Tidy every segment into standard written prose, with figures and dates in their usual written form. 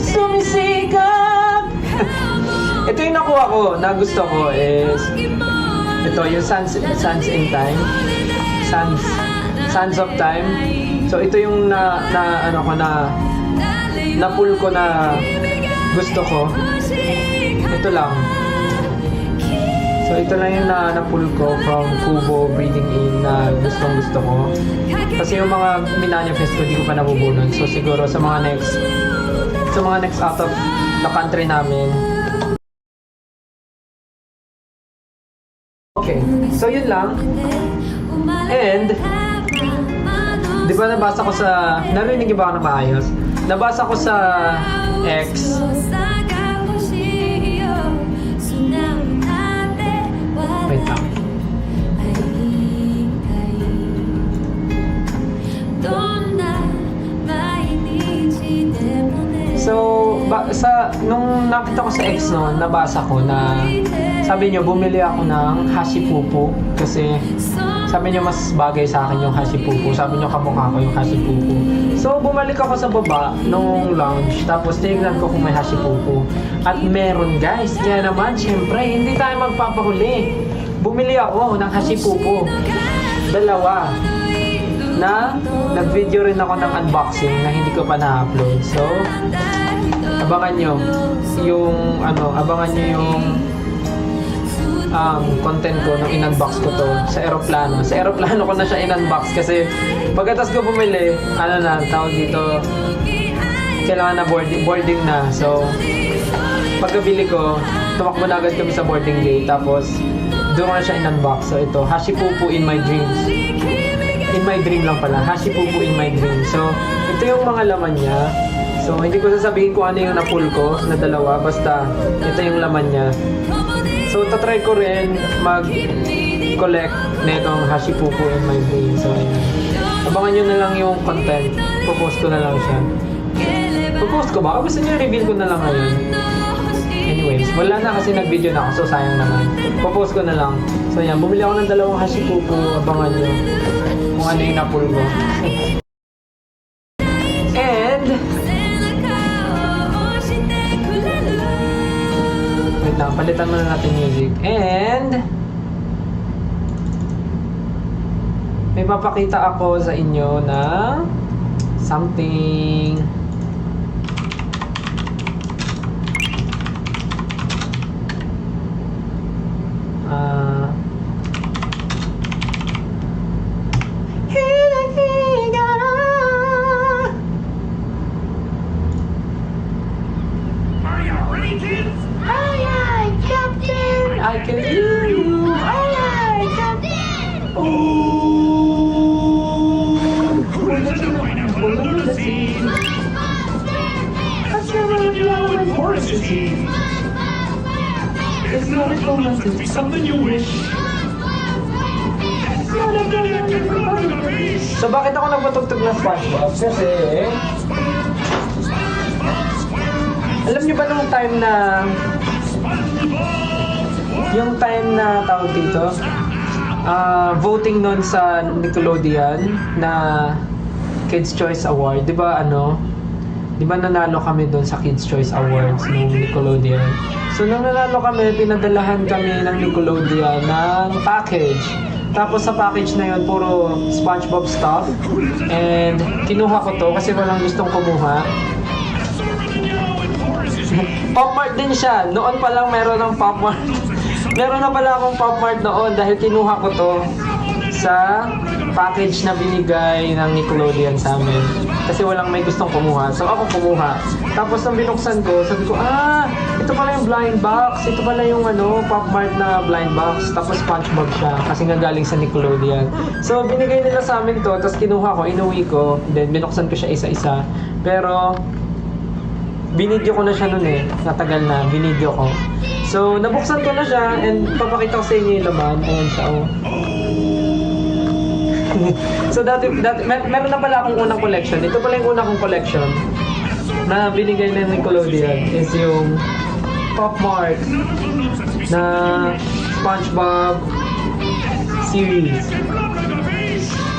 Sumisikap. Ito yung nakuha ko na gusto ko is ito yung Sands in Time, Sands of Time. So ito yung na pull ko na gusto ko. Ito lang. So ito lang yung na-pull ko from Kubo Breathing In na gusto ko. Kasi yung mga minanifest ko hindi ko pa nabubunan. So siguro sa mga next out of the country namin. Okay, so yun lang. And di ba nabasa ko sa, narinig ba ako na maayos? Nabasa ko sa X. Wait lang. So, nung nakita ko sa X noon, nabasa ko na sabi niyo bumili ako ng hashipupu kasi sabi niyo mas bagay sa akin yung hashipupu. Sabi niyo kamukha ko yung hashipupu. So, bumalik ako sa baba nung lounge tapos tinignan ko kung may hashipupu. At meron guys. Kaya naman, syempre, hindi tayo magpapahuli. Bumili ako ng hashipupu. Dalawa. Na nag-video rin ako ng unboxing na hindi ko pa na-upload. So, abangan nyo yung content ko nung in-unbox ko to sa aeroplano. Sa aeroplano ko na siya in-unbox kasi pagkatas ko bumili, tawag dito, kailangan na boarding na. So, pagkabili ko, tumakbo na agad kami sa boarding gate. Tapos, doon ko na siya in-unbox. So, ito, hashipupu in my dreams. In my dream lang pala. Hashipupu in my dream. So, ito yung mga laman niya. So, hindi ko sasabihin kung ano yung na-pull ko na dalawa. Basta, ito yung laman niya. So, tatry ko rin mag-collect na itong hashipupu in my dream. So, ayan. Abangan nyo na lang yung content. Popost ko na lang siya. Popost ko ba? O gusto nyo reveal ko na lang ngayon? Anyways, wala na kasi nag-video na ako. So, sayang naman. Popost ko na lang. So, ayan. Bumili ako ng dalawang hashipupu. Abangan nyo kung ano yung na-pull ko. And wait lang, palitan muna natin music. And may papakita ako sa inyo na something. I can hear you. Aye, Captain. Oh. Who is it to find out what under the sea? That's not a yellow horse is he. It's not a cold, it's something you wish. It's not a good. So bakit ako nagpatugtog ng SpongeBob? Kasi alam niyo ba nung time na tawag dito voting nun sa Nickelodeon na Kids Choice Award, 'di ba nanalo kami doon sa Kids Choice Awards ng Nickelodeon. So nung nanalo kami, pinadalahan kami ng Nickelodeon ng package. Tapos sa package na yun, puro SpongeBob stuff. And kinuha ko to kasi walang gustong kumuha. Pop Mart din siya. Noon pa lang meron ng Pop Mart. Meron na pala akong Pop Mart noon dahil kinuha ko to sa package na binigay ng Nickelodeon sa amin. Kasi walang may gustong kumuha. So ako kumuha. Tapos nang binuksan ko, sabi ko, ito pala yung blind box. Ito pala yung Pop Mart na blind box. Tapos SpongeBob siya kasi nga galing sa Nickelodeon. So binigay nila sa amin to. Tapos kinuha ko, inuwi ko. Then binuksan ko siya isa-isa. Pero binidyo ko na siya noon natagal na, binidyo ko. So, nabuksan ko na siya and papakita ko sa inyo yung laman. Ayan siya, So, meron na pala akong unang collection. Ito pala yung unang kong collection na binigay ng Nickelodeon is yung Pop Mart na SpongeBob series.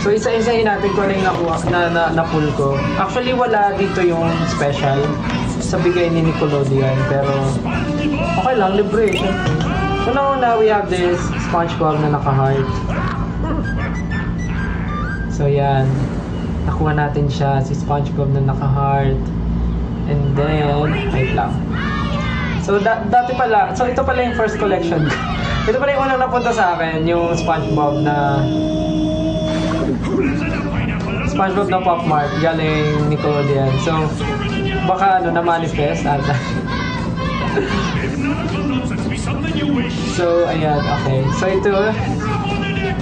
So isa-isahin natin kung ano yung nakuha na pull ko. Actually wala dito yung special sa bigay ni Nickelodeon, pero okay lang, libre siya. So now we have this SpongeBob na naka-heart. So yan, nakuha natin siya, si SpongeBob na naka-heart. And then, wait lang. So dati pala, so ito pala yung first collection ko. Ito pala yung unang napunta sa akin, yung SpongeBob na Pop Mart galing Nickelodeon. So baka na-manifest ata. So ayan, okay. So ito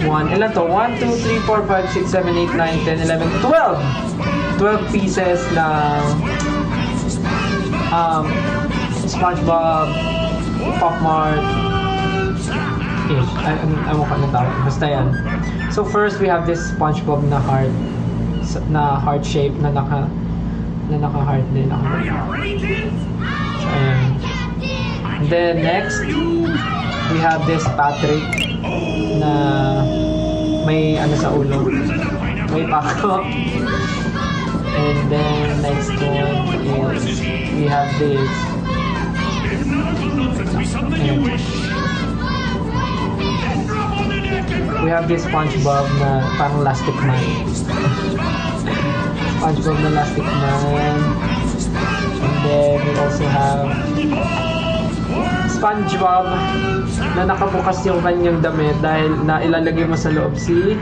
1, ilan to? 1, 2, 3, 4, 5, 6, 7, 8, 9, 10, 11, 12 pieces ng SpongeBob Pop Mart ish. Ay mukha na tawag. Basta yan. So first we have this SpongeBob na heart shape na naka-heart din ako. So ayan. And then next we have this Patrick na may ano sa ulo. May pako. And then next one is we have this. Ayan. We have this SpongeBob na parang Elastic Man. SpongeBob na Elastic Man. And then we also have SpongeBob na nakabukas yung kanyang damit dahil na ilalagay mo sa loob si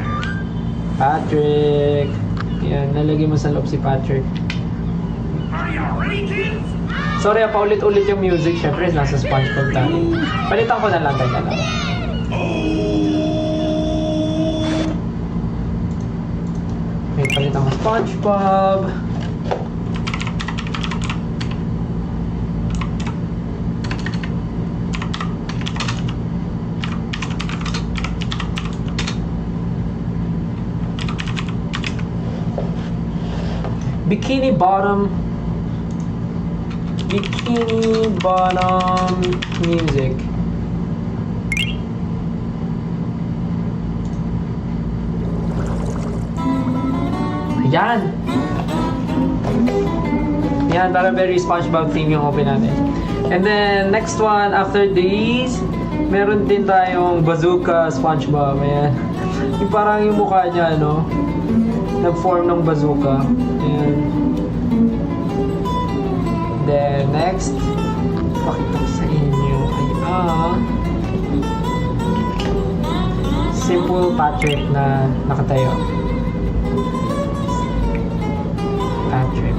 Patrick. Yan, nalagay mo sa loob si Patrick. Sorry, paulit-ulit yung music. Syempre, nasa SpongeBob tayo. Palitan ko na lang, teka lang. May palitan ko SpongeBob. Bikini Bottom music. Yan. Yan, para very SpongeBob theme yung open natin. And then, next one, after these, meron din tayong Bazooka SpongeBob. Ayan. Yung parang yung mukha niya, no? Nag-form ng bazooka. Ayan. Then, next, pakita ko sa inyo ay simple Patrick na nakatayo. Patrick.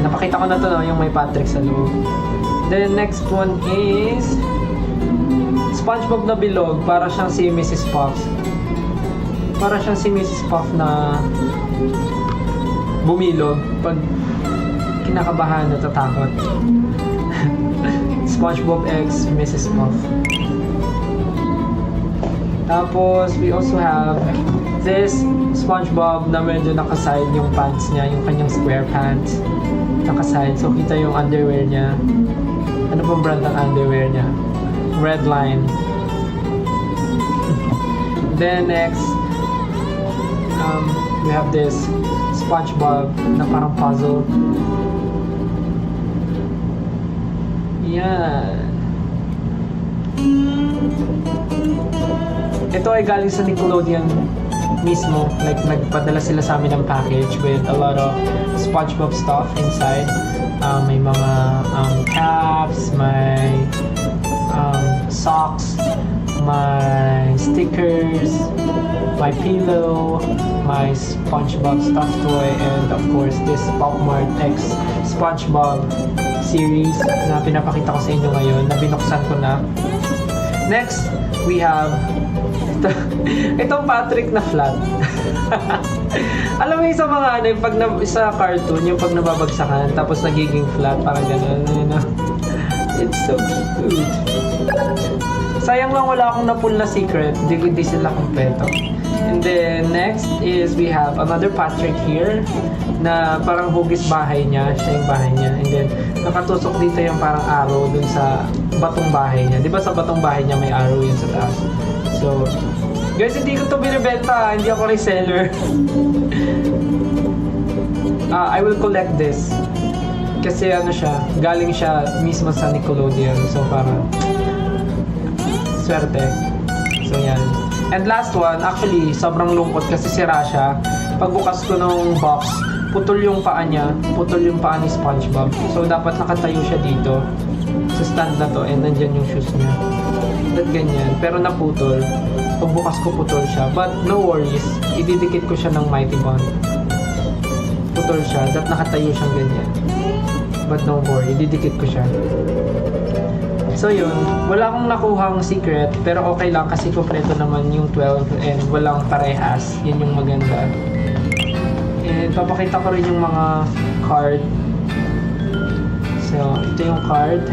Napakita ko na to, no, yung may Patrick sa loob. Then next one is SpongeBob na bilog, para siyang si Mrs. Puffs. Para siyang si Mrs. Puff na bumilog pag kinakabahan, natatakot. SpongeBob X Mrs. Puff. Tapos we also have this SpongeBob na medyo nakaside yung pants niya, yung kanyang square pants. Nakaside. So, kita yung underwear niya. Ano pong brand ng underwear niya? Redline. Then, next, we have this SpongeBob na parang puzzle. Yan. Ito ay galing sa Nickelodeon mismo. Like, nagpadala sila sa amin ng package with a lot of SpongeBob stuff inside. May mga caps, may socks, my stickers, my pillow, my SpongeBob stuffed toy, and of course this Pop Mart X SpongeBob series na pinapakita ko sa inyo ngayon, na binuksan ko na. Next, we have itong Patrick na flat. Alam mo yung sa mga ano, yung pag sa cartoon, yung pag nababagsakan tapos nagiging flat, parang gano'n. It's so cute. Sayang lang wala akong na-pull na secret. Di sila kompleto. And then, next is we have another Patrick here na parang hugis bahay niya. Siya yung bahay niya. And then, nakatusok dito yung parang arrow dun sa batong bahay niya. Di ba sa batong bahay niya may arrow yun sa taas? So, guys, hindi ko to binibenta. Hindi ako reseller. I will collect this. Kasi ano siya, galing siya mismo sa Nickelodeon. So, parang swerte. So, yan. And last one, actually, sobrang lungkot kasi sira siya. Pagbukas ko ng box, putol yung paa niya. Putol yung paa ni SpongeBob. So, dapat nakatayo siya dito sa stand na to. And nandyan yung shoes niya. At ganyan. Pero naputol. Pagbukas ko, putol siya. But no worries. Ididikit ko siya ng Mighty Bond. Putol siya. Dapat nakatayo siyang ganyan. But no worry. Ididikit ko siya. So yun, wala akong nakuhang secret, pero okay lang kasi kompleto naman yung 12 and walang parehas. Yun yung maganda. And papakita ko rin yung mga card. So, ito yung card.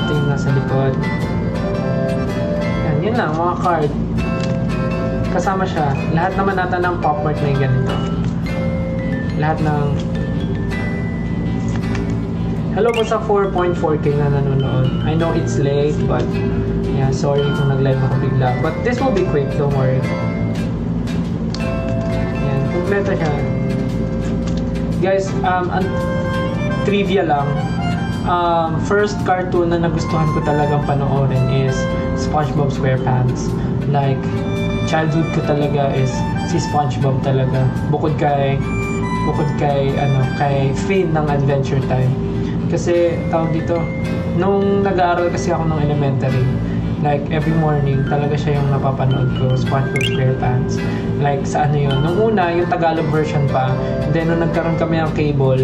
Ito yung nasa likod. Yan, yun lang, mga card. Kasama siya. Lahat naman nata ng Pop Mart may ganito. Lahat ng hello po sa 4.4k na nanonood. I know it's late, but yeah, sorry kung nag-live ako bigla. But this will be quick, don't worry. Yan, kompleto siya. Guys, trivia lang. First cartoon na nagustuhan ko talagang panoorin is SpongeBob SquarePants. Like, childhood ko talaga is si SpongeBob talaga. Bukod kay Finn ng Adventure Time. Kasi, tawag dito, nung nag-aaral kasi ako ng elementary, like, every morning, talaga siya yung napapanood ko, SpongeBob SquarePants. Like, sa ano yun? Nung una, yung Tagalog version pa, then nung nagkaroon kami ng cable,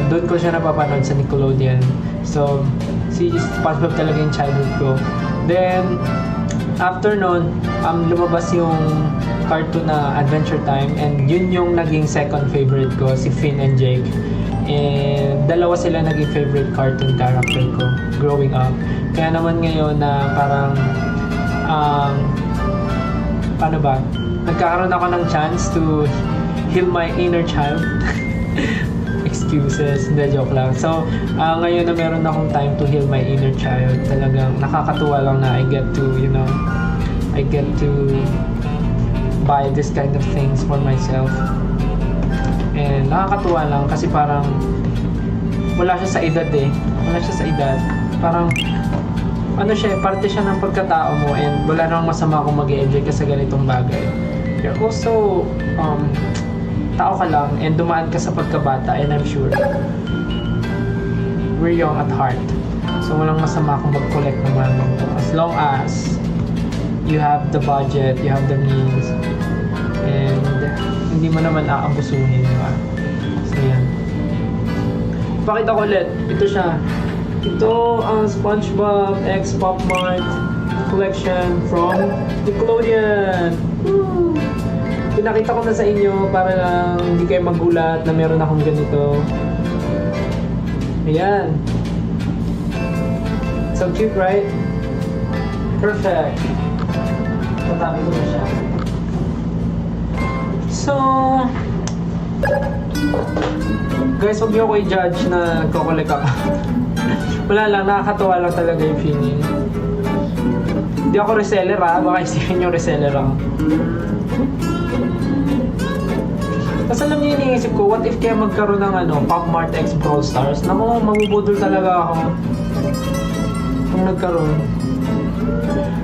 doon ko siya napapanood sa Nickelodeon. So, si SpongeBob talaga yung childhood ko. Then, after nun, lumabas yung cartoon na Adventure Time, and yun yung naging second favorite ko, si Finn and Jake. And dalawa sila naging favorite cartoon character ko growing up. Kaya naman ngayon na parang paano ba? Nagkakaroon ako ng chance to heal my inner child. Excuses, hindi, joke lang. So, ngayon na meron akong time to heal my inner child, talagang nakakatuwa lang na I get to buy this kind of things for myself. And nakakatuwa lang kasi parang wala siya sa edad eh. Wala siya sa edad. Parang ano siya, parte siya ng pagkatao mo, and wala namang masama kung mag-enjoy ka sa ganitong bagay. You're also tao ka lang and dumaan ka sa pagkabata, and I'm sure we're young at heart. So walang masama kung mag-collect ng mga ganito. As long as you have the budget, you have the means, and hindi mo naman aabusuhin, di ba? So, yan. Pakita ko ulit. Ito siya. Ito ang SpongeBob X Pop Mart collection from Nickelodeon. Woo! Pinakita ko na sa inyo para lang hindi kayo magulat na meron akong ganito. Ayan. So cute, right? Perfect. Tatabi ko na siya. So, guys, huwag niyo ko i-judge na nagko-collect ako. Wala lang, nakakatuwa lang talaga yung feeling. Hindi ako reseller ha, baka isipin yung reseller ako. Tapos alam niyo yung iniisip ko, what if kaya magkaroon ng Pop Mart X Brawl Stars? Naku, mabubudol talaga ako kung nagkaroon.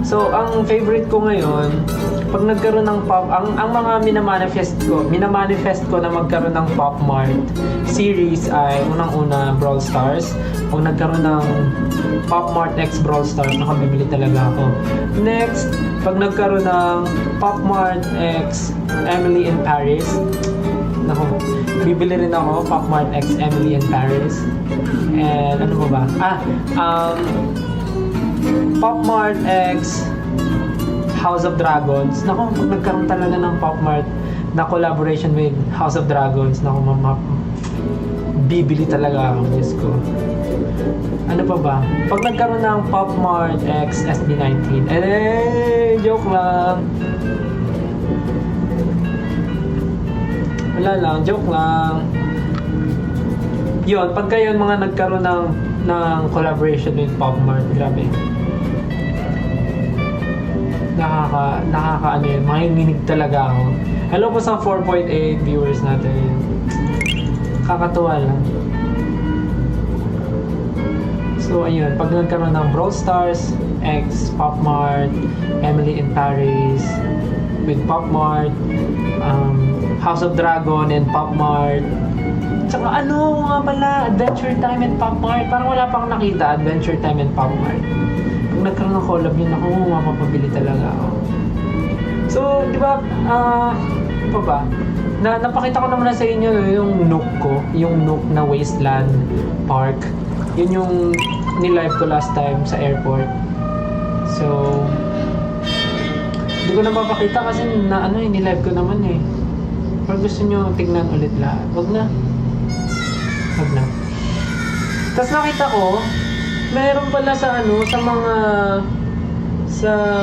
So, ang favorite ko ngayon, pag nagkaroon ng Pop, ang mga minamanifest ko na magkaroon ng Pop Mart series ay unang-una Brawl Stars. Pag nagkaroon ng Pop Mart X Brawl Stars, nakabibili talaga ako. Next, pag nagkaroon ng Pop Mart X Emily in Paris, naku, bibili rin ako Pop Mart X Emily in Paris. And ano ba? Pop Mart X House of Dragons. Naku, pag nagkaroon talaga ng Pop Mart na collaboration with House of Dragons, naku, bibili talaga ako. Diyos ko. Ano pa pa ba? Pag nagkaroon ng Pop Mart X SB19, joke lang. Wala lang, joke lang. Yun, pagka yun mga nagkaroon ng collaboration with Pop Mart, grabe. Nakaka ano yun, makikinig talaga ako. Hello po sa 4.8 viewers natin. Kakatuwa lang. So ayun, pag nagkaroon ng Brawl Stars, X, Pop Mart, Emily in Paris, with Pop Mart, House of Dragon and Pop Mart, tsaka ano nga pala, Adventure Time and Pop Mart. Parang wala pang nakita, Adventure Time and Pop Mart. Pag nagkaroon ng collab yun, ako mapapabili talaga ako. So, di ba, pa ba? Napakita ko naman na sa inyo yung Nook ko, yung Nook na Wasteland Park. Yun yung nilive ko last time sa airport. So, hindi ko na mapakita kasi nilive ko naman eh. Pero gusto nyo tignan ulit lahat. Wag na. Tapos nakita ko, meron pala sa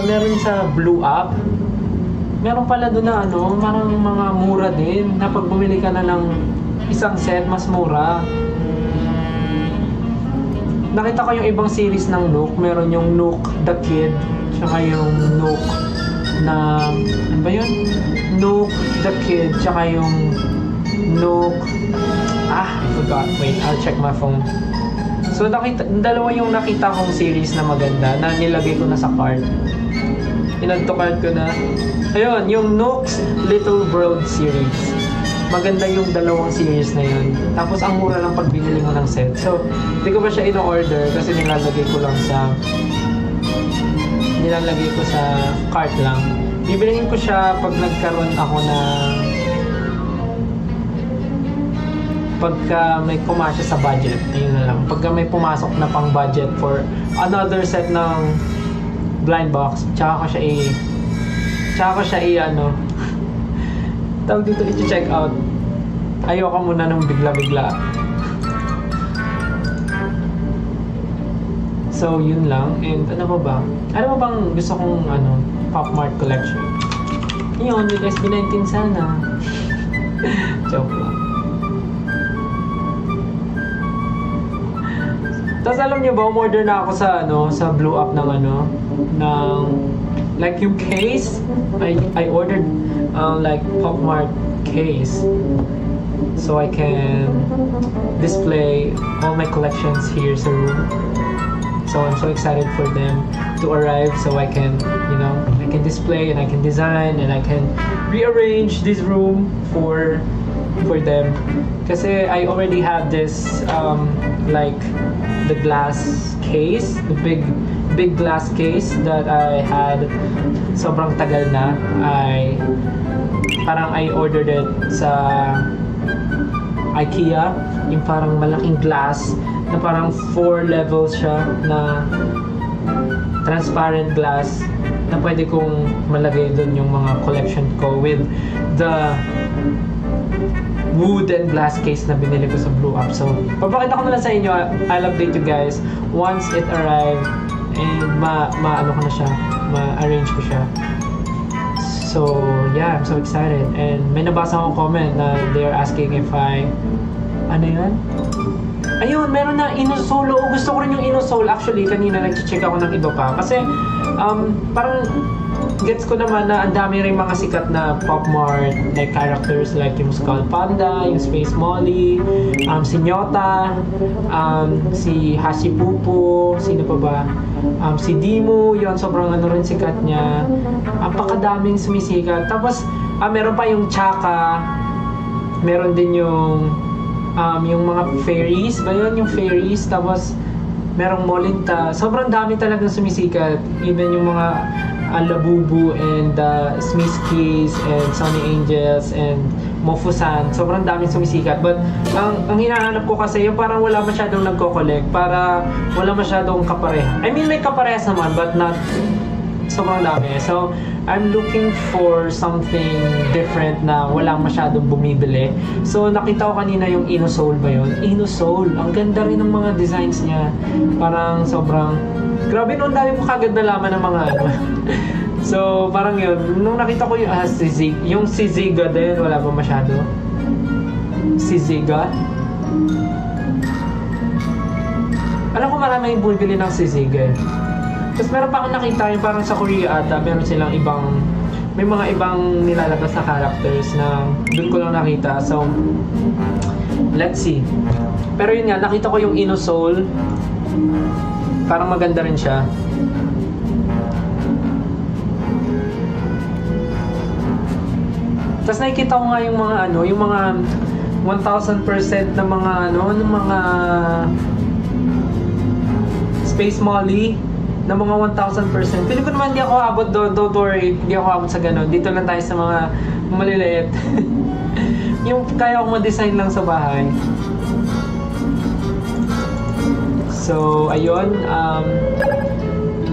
meron sa Blue App. Meron pala doon na parang mga mura din na pag bumili ka na ng isang set, mas mura. Nakita ko yung ibang series ng Nook. Meron yung Nook the Kid, tsaka yung Nook na, ano ba yun? Nook the Kid, tsaka yung Nook, I forgot. Wait, I'll check my phone. So, dalawa yung nakita kong series na maganda na nilagay ko na sa cart. Inad to cart ko na. Ayun, yung Nook's Little World series. Maganda yung dalawang series na yun. Tapos, ang mura lang pag binili mo ng set. So, hindi ko pa siya in-order kasi nilalagay ko sa cart lang. Bibilihin ko siya pag nagkaroon ako pagka may kumasya sa budget. Ayun na lang. Pagka may pumasok na pang budget for another set ng blind box, tsaka ko siya tawag dito, i-check out. Ayoko muna nung bigla-bigla. So, yun lang. And ano ba? Ano ba bang gusto kong Pop Mart collection? Yun, with SB19 sana. Joke lang. Tapos alam niyo ba, umorder na ako sa Blue App ng like yung case. I ordered like Pop Mart case so I can display all my collections here sa room. So I'm so excited for them to arrive so I can display and I can design and I can rearrange this room for them. Kasi I already have this like the glass case, the big glass case that I had sobrang tagal na. I ordered it sa IKEA, yung parang malaking glass na parang 4 levels siya na transparent glass na pwede kong malagay doon yung mga collection ko with the wood and glass case na binili ko sa Blue App. So, papakita ko na lang sa inyo. I'll update you guys once it arrived and ma-arrange ko siya. So, yeah, I'm so excited. And may nabasa akong comment na they're asking if ano yun? Ayun, meron na Inosol. Gusto ko rin yung Inosol. Actually, kanina nag-check ako ng iba pa. Kasi, parang gets ko naman na ang dami rin mga sikat na Pop Mart like characters like yung Skull Panda, yung Space Molly, si Nyota, si Hashipupu, sino pa ba? Si Dimu, yon sobrang rin sikat niya. Pakadaming sumisikat. Tapos, meron pa yung Chaka, meron din yung mga fairies, ba yun? Yung fairies, tapos merong Molinta. Sobrang dami talagang sumisikat. Even yung mga Labubu and Smiskis and Sunny Angels and Mofusan. Sobrang daming sumisikat. But ang hinahanap ko kasi yung parang wala masyadong nagko-collect, para wala masyadong kapareha. I mean, may kaparehas naman but not sobrang dami. So, I'm looking for something different na walang masyadong bumibili. So, nakita ko kanina yung Innosoul ba yun? Innosoul. Ang ganda rin ng mga designs niya. Parang sobrang... Grabe, no, ang dami ko kagad nalaman ng mga ano. So, parang yun. Nung nakita ko yung si Ziga din, wala pa masyado. Si Ziga. Alam ko marami yung bumibili ng si Ziga. Tapos meron pa akong nakita yung parang sa Korea ata, meron silang ibang, may mga ibang nilalabas na characters na doon ko lang nakita. So, let's see. Pero yun nga, nakita ko yung Innosoul. Parang maganda rin siya. Tapos nakikita ko nga yung mga ano, yung mga 1,000% na mga ano, ng mga Space Molly na mga 1,000%. Pili ko naman hindi ako abot doon, don't worry, hindi ako abot sa ganun. Dito lang tayo sa mga maliliit. Yung kaya ko ma-design lang sa bahay. So, ayun,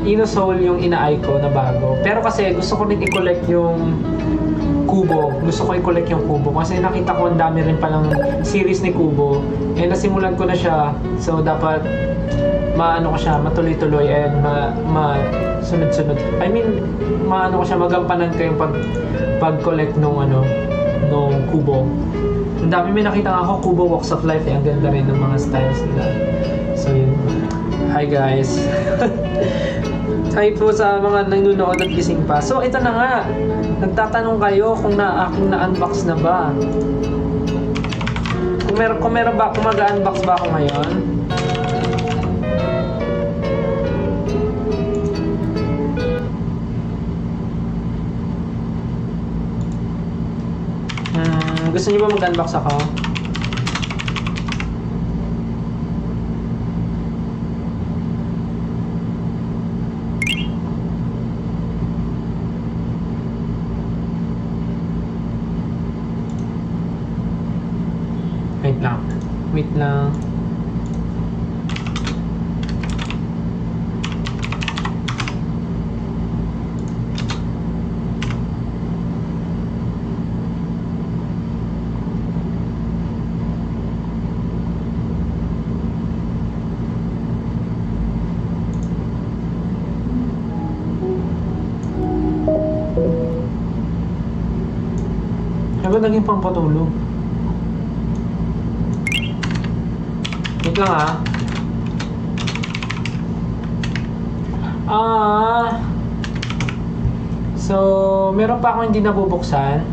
Innosoul yung ina-eye ko na bago. Pero kasi gusto ko rin i-collect yung Kubo. Gusto ko i-collect yung Kubo kasi nakita ko ang dami rin palang series ni Kubo. Eh, nasimulan ko na siya. So, dapat maano ko siya, matuloy-tuloy and sunod-sunod. I mean, maano ko siya, magampanan ko yung pag-collect nung ano, nung Kubo. Ang dami may nakita nga ako, Kubo Walks of Life, ang ganda rin ng mga styles nila. So yun. Hi guys. Hi po sa mga nanonood at gising pa. So ito na nga. Nagtatanong kayo kung na-unbox na ba. Kung meron ba, kung mag-unbox ba ako ngayon. Gusto niyo ba mag-unbox ako? Wait lang. Wait lang. Ano ba naging pampatulog? Wait lang so, meron pa akong hindi nabubuksan.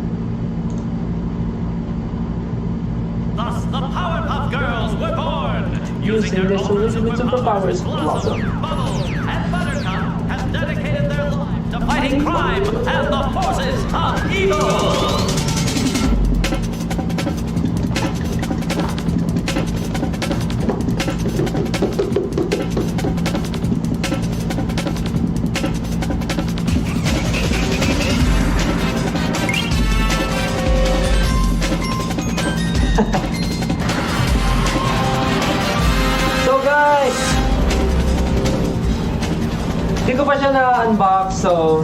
Thus, the Powerpuff Girls were born! Using their own superpowers, Blossom, Bubbles, and Buttercup have dedicated their lives to fighting crime and the forces of evil! So guys, hindi ko pa siya na-unbox, so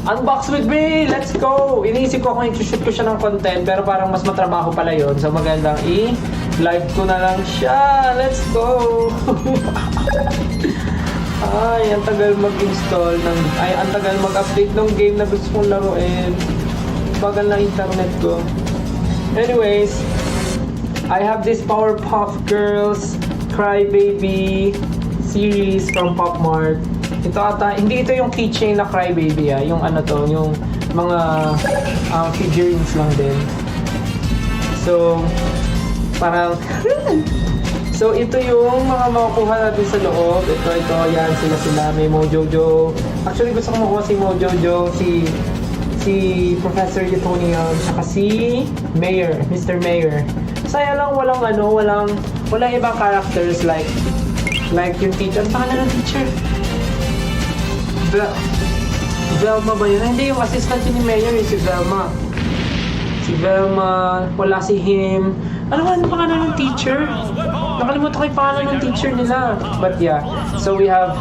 unbox with me! Let's go! Iniisip ko kung i-shoot ko siya ng content, pero parang mas matrabaho pala yun, so magandang i-live ko na lang siya. Let's go! Ay, ang tagal mag-install ng... Ay, ang tagal mag-update ng game na gusto kong laruin. Bagal na internet ko. Anyways, I have this Powerpuff Girls Crybaby series from Pop Mart. Ito ata, hindi ito yung keychain na Crybaby yung ano to, yung mga figurines lang din. So, parang so ito yung mga makukuha natin sa loob. Ito, yan, sila. May Mojojo. Actually, gusto ko makuha si Mojojo, si Professor Utonium, saka si Mayor, Mr. Mayor. Saya lang walang ibang characters like yung teacher. Ang pangalan ng teacher? Velma ba yun? Hindi, yung assistant ni Mayor si Velma. Wala si him. Ano pangalan ng teacher? Nakalimutan ko yung pangalan ng teacher nila. But yeah, so we have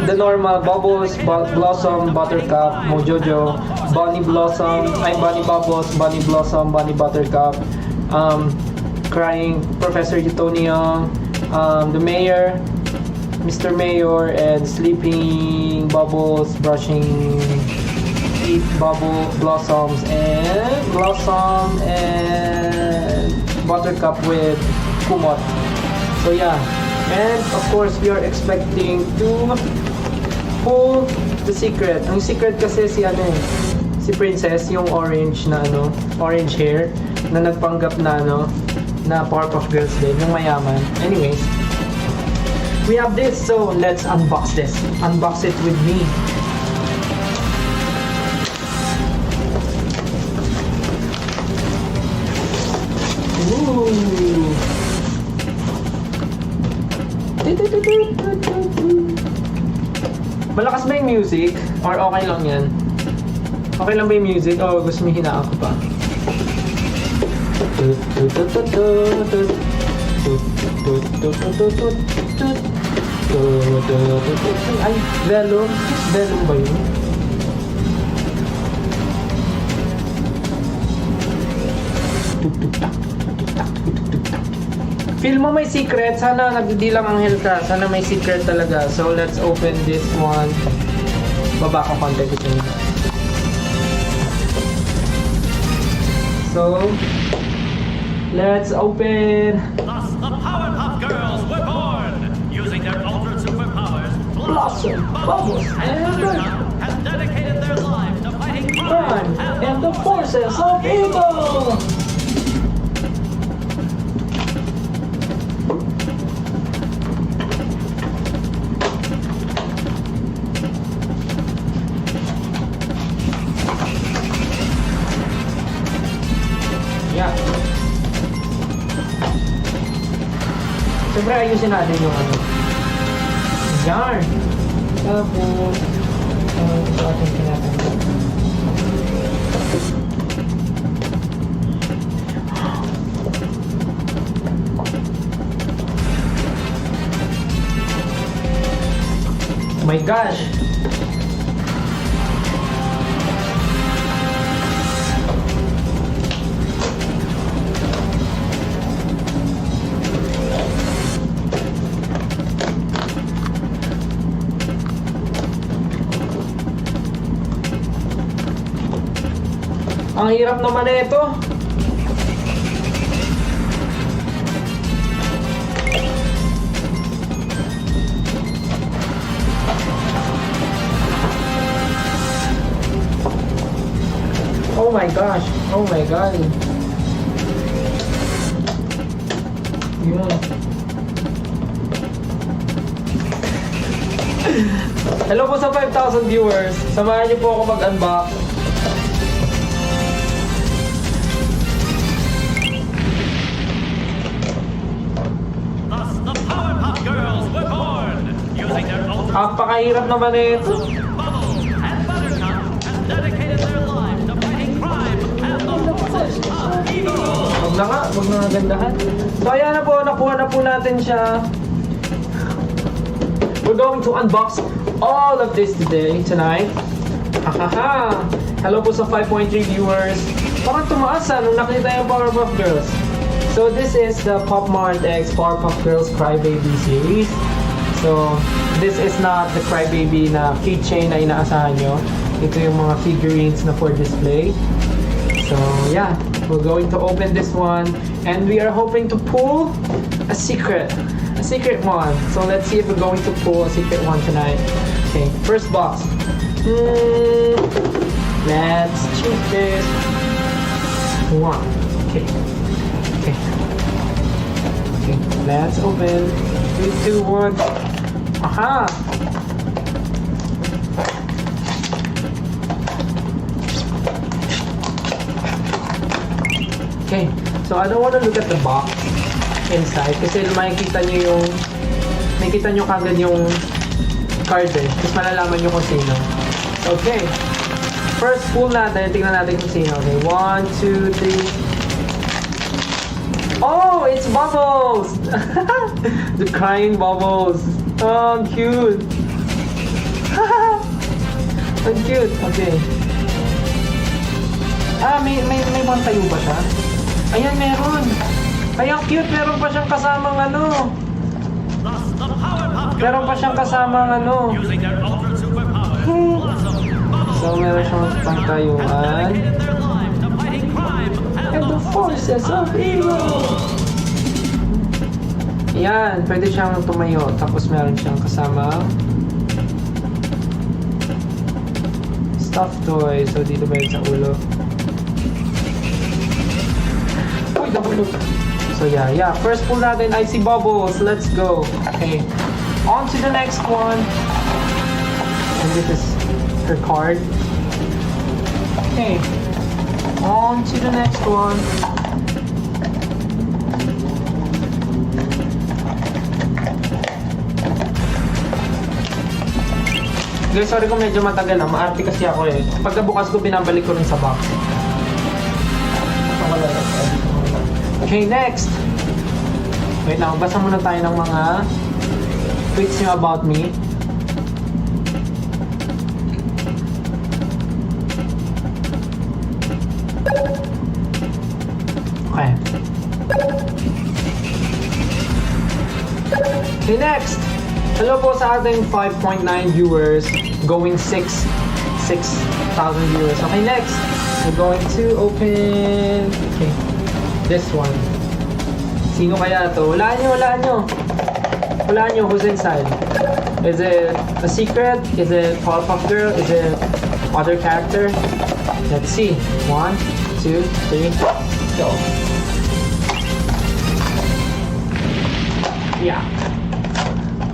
the normal Bubbles, Blossom, Buttercup, Mojojo, Bunny Blossom, Bunny Bubbles, Bunny Blossom, Bunny Buttercup, Crying Professor Utonio, the Mayor, Mr. Mayor, and Sleeping Bubbles, Brushing Teeth, Blossom, and Buttercup with Kumot. So yeah, and of course we are expecting to pull the secret. Ang secret kasi si si Princess, yung orange na orange hair na nagpanggap na na Powerpuff Girls din, yung mayaman. Anyways, we have this, so let's unbox this. Unbox it with me. Ooh. Malakas ba yung music? Or okay lang yan? Okay lang ba yung music? O gusto mo hinaan ko pa? Ay, Velum? Velum ba yun? Feel mo may secret. Sana nagdidilang anghel ka. Sana may secret talaga. So, let's open this one. Baba ko konti gusto niyo. So, let's open. Thus, the Powerpuff Girls were born. Using their ultra superpowers, Blossom, Bubbles, and Buttercup have dedicated their lives to fighting crime Crime and the forces of evil. Yeah. Siyempre ayusin natin yung yarn. Tapos, ito ating tinatanggal. Oh my gosh! Ang hirap naman na ito. Oh my gosh. Oh my god. Yun. Hello po sa 5,000 viewers. Samahan niyo po ako mag-unbox. Napakahirap naman ito. Bubbles and Buttercup have dedicated their lives to fighting crime and the forces of evil. Huwag na gandahan. So ayan na po, nakuha na po natin siya. We're going to unbox all of this tonight. Hahaha. Hello po sa 5.3 viewers. Parang tumaas nung nakita yung Powerpuff Girls. So this is the Pop Mart X Powerpuff Girls Crybaby series. So, this is not the Crybaby na keychain na inaasahan nyo. Ito yung mga figurines na for display. So, yeah. We're going to open this one. And we are hoping to pull a secret. A secret one. So, let's see if we're going to pull a secret one tonight. Okay, first box. Let's choose this one. Okay. Okay. Okay, let's open. 3, 2, 1. Aha! Okay, so I don't want to look at the box inside kasi makikita nyo kagad yung card eh. Tapos malalaman nyo kung sino. Okay, first pull natin, tingnan natin kung sino. Okay, 1, 2, 3. Oh, it's Bubbles! The crying Bubbles. Oh, cute. Ang cute. Okay. May pantayo ba siya? Ayan, meron. Ay, ang cute. Meron pa siyang kasamang ano. Thus, the Powerpuff Meron pa siyang kasamang ano. using their ultra superpowers, Blossom, Bubble, So, meron siyang and pantayuan. dedicated their lives to fighting crime And the forces of evil. Yan, pwede siyang tumayo. Tapos meron siyang kasama stuffed toy. So, dito ba yun sa ulo? Uy, nabulog. So, yeah. First pull natin, Icy Bubbles. Let's go. Okay. On to the next one. And this is her card. Okay. On to the next one. Guys, sorry kung medyo matagal na. Maarte kasi ako eh. Pagkabukas ko, binabalik ko rin sa box. Okay, next. Wait lang, basa muna tayo ng mga tweets nyo about me. Okay. Okay, next. Hello po sa ating 5.9 viewers, going 6,000 viewers. Okay, next. We're going to open, okay, this one. Sino kaya to? Wala nyo, who's inside? Is it a secret? Is it Powerpuff Girl? Is it other character? Let's see. 1, 2, 3, go. Yeah.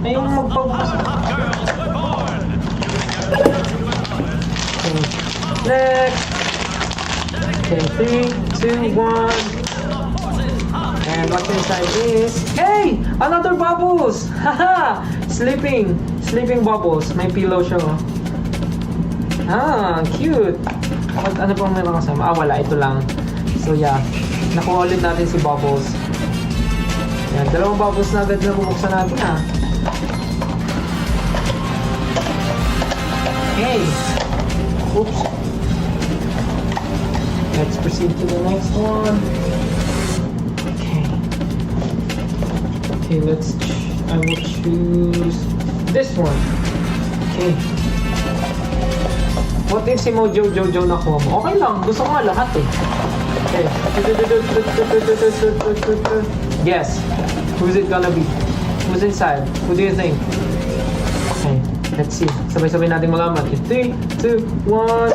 Ayun, magpapos. Powerpuff Girls were born using their ultra superpowers. Next. Okay, 3, 2, 1. And what's inside is... Hey! Another Bubbles! Haha! Sleeping Bubbles. May pillow siya. Ah, cute! Ano pang meron kasama? Wala. Ito lang. So, yeah. Nakuha ulit natin si Bubbles. Yan. Dalawang Bubbles na agad na bubuksan natin, ha? Okay. Oops. Let's proceed to the next one. Okay, I will choose this one. Okay. What if si Mojo Jojo nakuha mo? Okay lang, gusto ko nga lahat eh. Okay. Guess. Who's it gonna be? Who's inside? Who do you think? Okay, let's see. Sabay-sabay natin malaman. 3, 2, 1.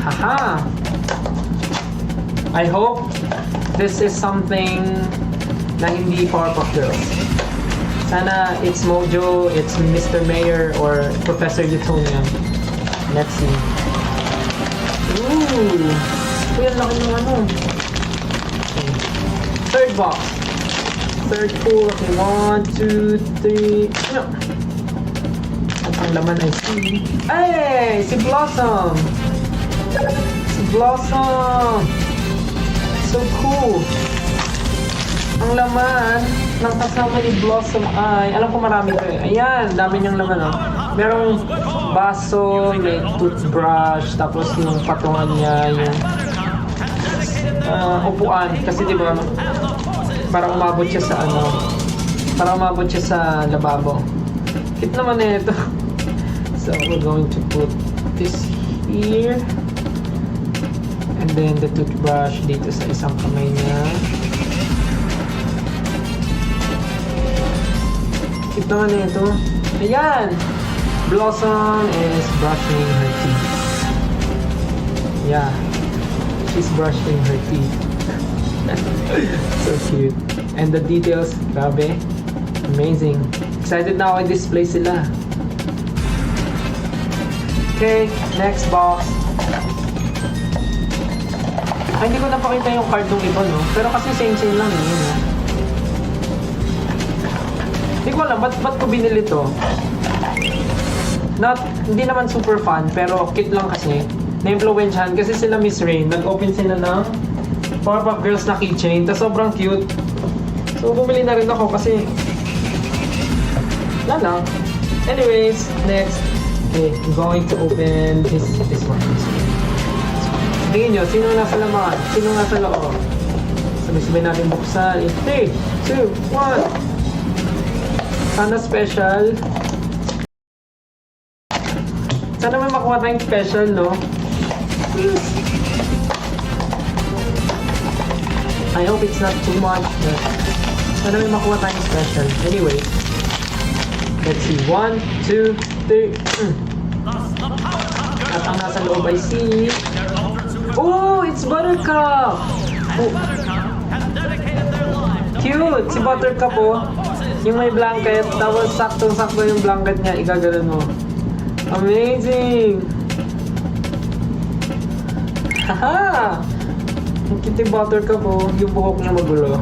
Haha! I hope this is something na hindi Powerpuff Girls. Sana it's Mojo, it's Mr. Mayor, or Professor Utonium. Let's see. Ooh! Uy, ang laki ng ano. Okay. Third box. Third pull. Okay, 1, 2, 3. No. At ang laman ay si... Ay! Si Blossom! Si Blossom! So cool! Ang laman ng kasama ni Blossom ay, alam ko marami to eh. Ayan, dami niyang laman oh. Merong baso, may toothbrush, tapos yung patungan niya, yung upuan. Kasi diba, parang umabot siya sa ano, parang umabot siya sa lababo. Cute naman eh ito. So, we're going to put this here. And then the toothbrush dito sa isang kamay niya. Cute naman na ito. Ayan! Blossom is brushing her teeth. Yeah. She's brushing her teeth. So cute. And the details, grabe. Amazing. Excited na ako i-display sila. Okay, next box. Ay, hindi ko napakita yung card ng iba, no? Pero kasi same-same lang yun, no? Hindi ko alam, ba't ko binili to? Hindi naman super fun, pero cute lang kasi. Na-influensyahan kasi sila Miss Rain. Nag-open sila ng Powerpuff Girls na keychain. Tapos sobrang cute. So, bumili na rin ako kasi... Wala lang. Anyways, next. Okay, I'm going to open this one. Tingin nyo, sino nasa laman? Sino nasa loob? Sabay-sabay natin buksan. 3, 2, 1. Sana special. Sana may makuha tayong special, no? Please. I hope it's not too much, but sana may makuha tayong special. Anyway, let's see. 1, 2, 3. At ang nasa loob ay si... Oh, it's Buttercup! Oh. Cute! Si Buttercup, oh. Yung may blanket, tapos saktong-sakto yung blanket niya, igagalan mo. Amazing! Haha! Ang cute yung Buttercup, oh. Yung buhok niya magulo.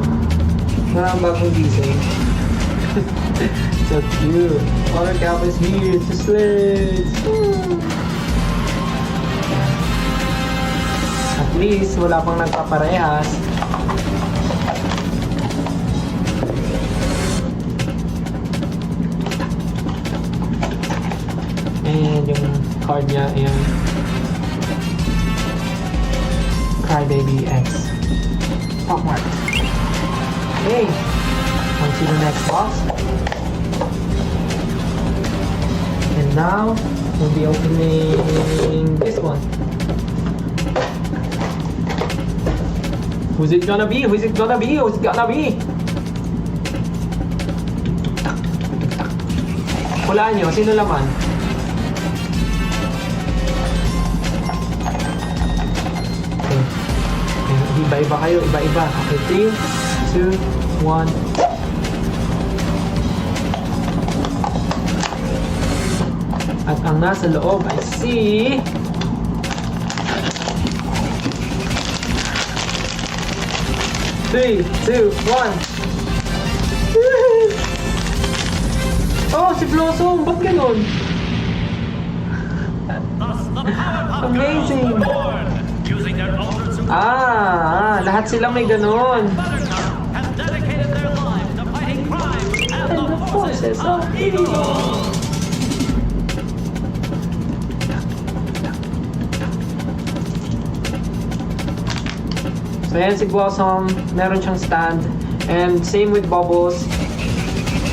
Marang bagong gising. So cute! Buttercup is here to slay! At least, wala pang nagpaparehas. And yung card niya, ayan. Crybaby X. Hawkmark. Okay. On to the next box. And now, we'll be opening this one. Who's it gonna be? Who's it gonna be? Who's it gonna be? Hulaan nyo, sino laman? Okay. Iba-iba kayo, iba-iba. Okay, 3, 2, 1. At ang nasa loob ay si... Three, two, one. Oh, si Blossom! Ba't ganun? Amazing! Lahat sila may ganun. And the forces of evil. So yan si Blossom, meron siyang stand. And same with Bubbles.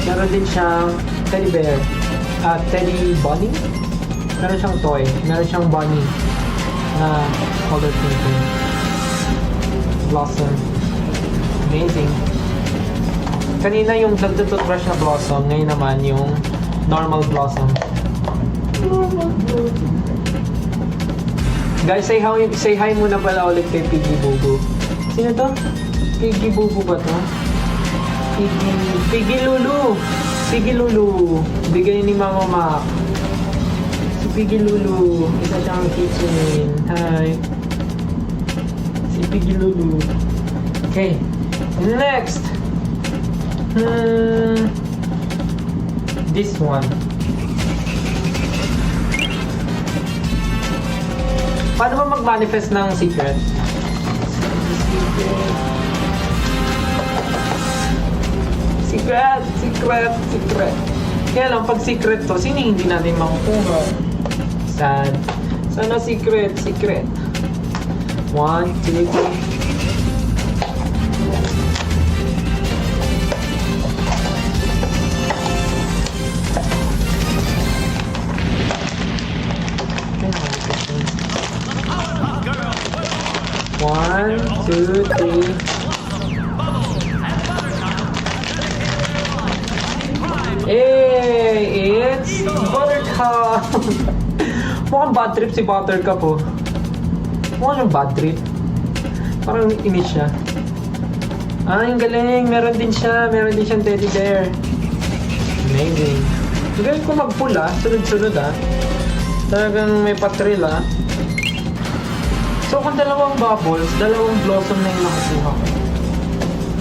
Meron din siyang teddy bear. Teddy bunny? Meron siyang toy. Meron siyang bunny na color pink. Blossom. Amazing. Kanina yung nagtututbrush na Blossom. Ngayon naman yung normal Blossom. Guys, say hi muna pala ulit kay Piggy Bubu. Sino to? Piggy Bubu ba to? Piggy Lulu. Piggy Lulu. Bigay ni Mama Mac. Si Piggy Lulu. Isa siyang kitchen. Hi. Si Piggy Lulu. Okay. Next. This one. Paano ba mag-manifest ng secret? Secret. Kaya lang, pag secret to, sino hindi natin makukuha? Sad. Sana secret. 1, 2, 3. One, two, three. Hey, it's Buttercup! Mukhang bad trip si Buttercup, oh. Mukhang bad trip. Parang inis siya. Ang galing. Meron din siyang teddy bear. Amazing. Galing ko mag-pull, sunod-sunod, Talagang may patril, So kung dalawang bubbles, dalawang blossom na yung nakukuha ko.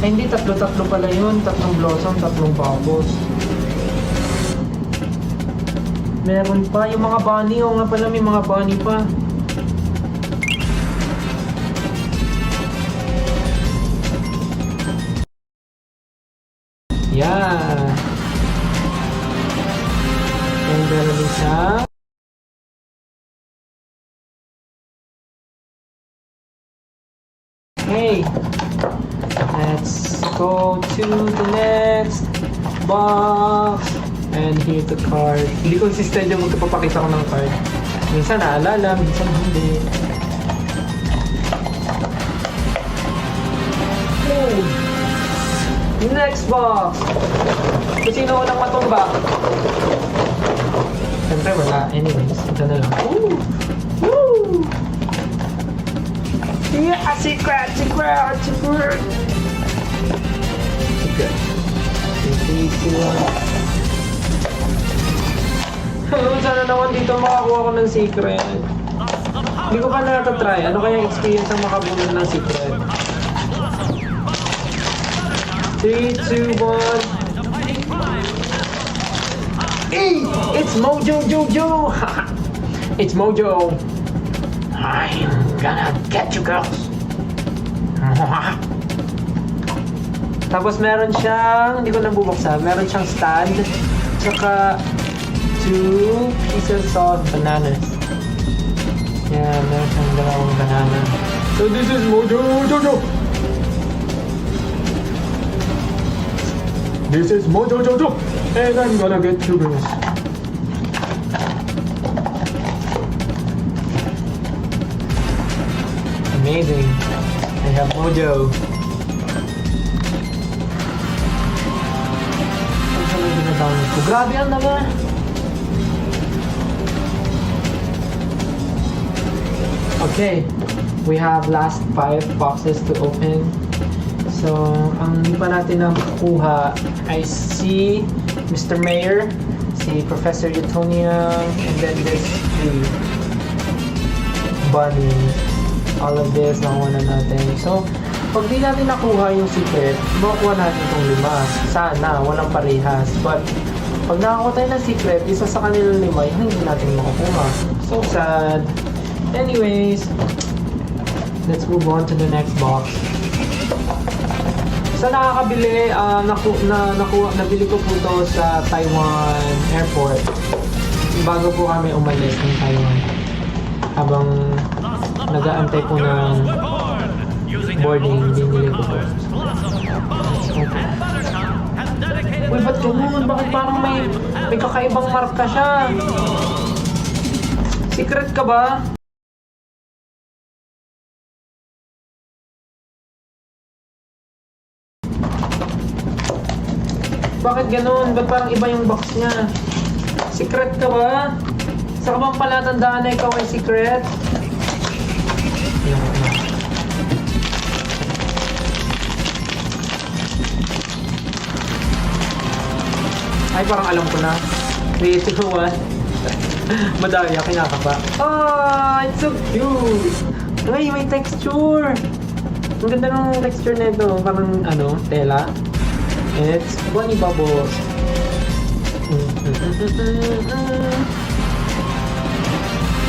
Ay hindi, tatlo pala yun. Tatlong blossom, tatlong bubbles. Meron pa yung mga bunny. O nga pala, may mga bunny pa. Yeah. And meron din siya. go to the next box. And here's the card. Hindi consistent yung magpapakita ko ng card. Minsan naalala, minsan hindi. Oh. Next box! Kung sino unang matumba? Siyempre wala. Anyways, ito na lang. Ooh! Woo! Yeah! Secret! Secret! Secret! Secret. 3, 2, 1. Sana naman dito makakuha ko ng secret. Hindi ko pa natatry. Ano kaya yung experience ang makabulong ng secret? 3, 2, 1. Hey! It's Mojo Jojo! It's Mojo! I'm gonna get you girls! Tapos meron siyang, hindi ko nabubuksan, meron siyang stand, tsaka 2 pieces of bananas. Yeah, meron siyang dalawang banana. So this is Mojo Jojo! This is Mojo Jojo! And I'm gonna get you girls. Amazing. I have Mojo. Ang sabi ginagamit ko. Grabe ang naman. Okay. We have last 5 boxes to open. So, ang hindi pa natin nakukuha ay si Mr. Mayor, si Professor Utonium, and then this 3 Bunny. All of this, nakuha na natin. So, pag di natin nakuha yung secret, makukuha natin itong 5. Sana, walang parehas. But, pag nakakuha tayo ng secret, isa sa kanilang 5, yung hindi natin makukuha. So sad. Anyways, let's move on to the next box. Sa nakakabili, nabili ko po ito sa Taiwan Airport bago po kami umalis ng Taiwan. Habang nag-aantay po ng boarding, binili ko po. Okay. Uy, ba't ganun? Bakit parang may kakaibang marka siya? Secret ka ba? Bakit ganun? Ba't parang iba yung box niya? Secret ka ba? Saka bang palatandaan na ikaw ay secret? Ay, parang alam ko na. 3, 2, 1. Madaya, kinakapa. Oh, it's so cute! Ay, may texture! Ang ganda ng texture na ito. Parang, tela. It's Bunny Bubbles.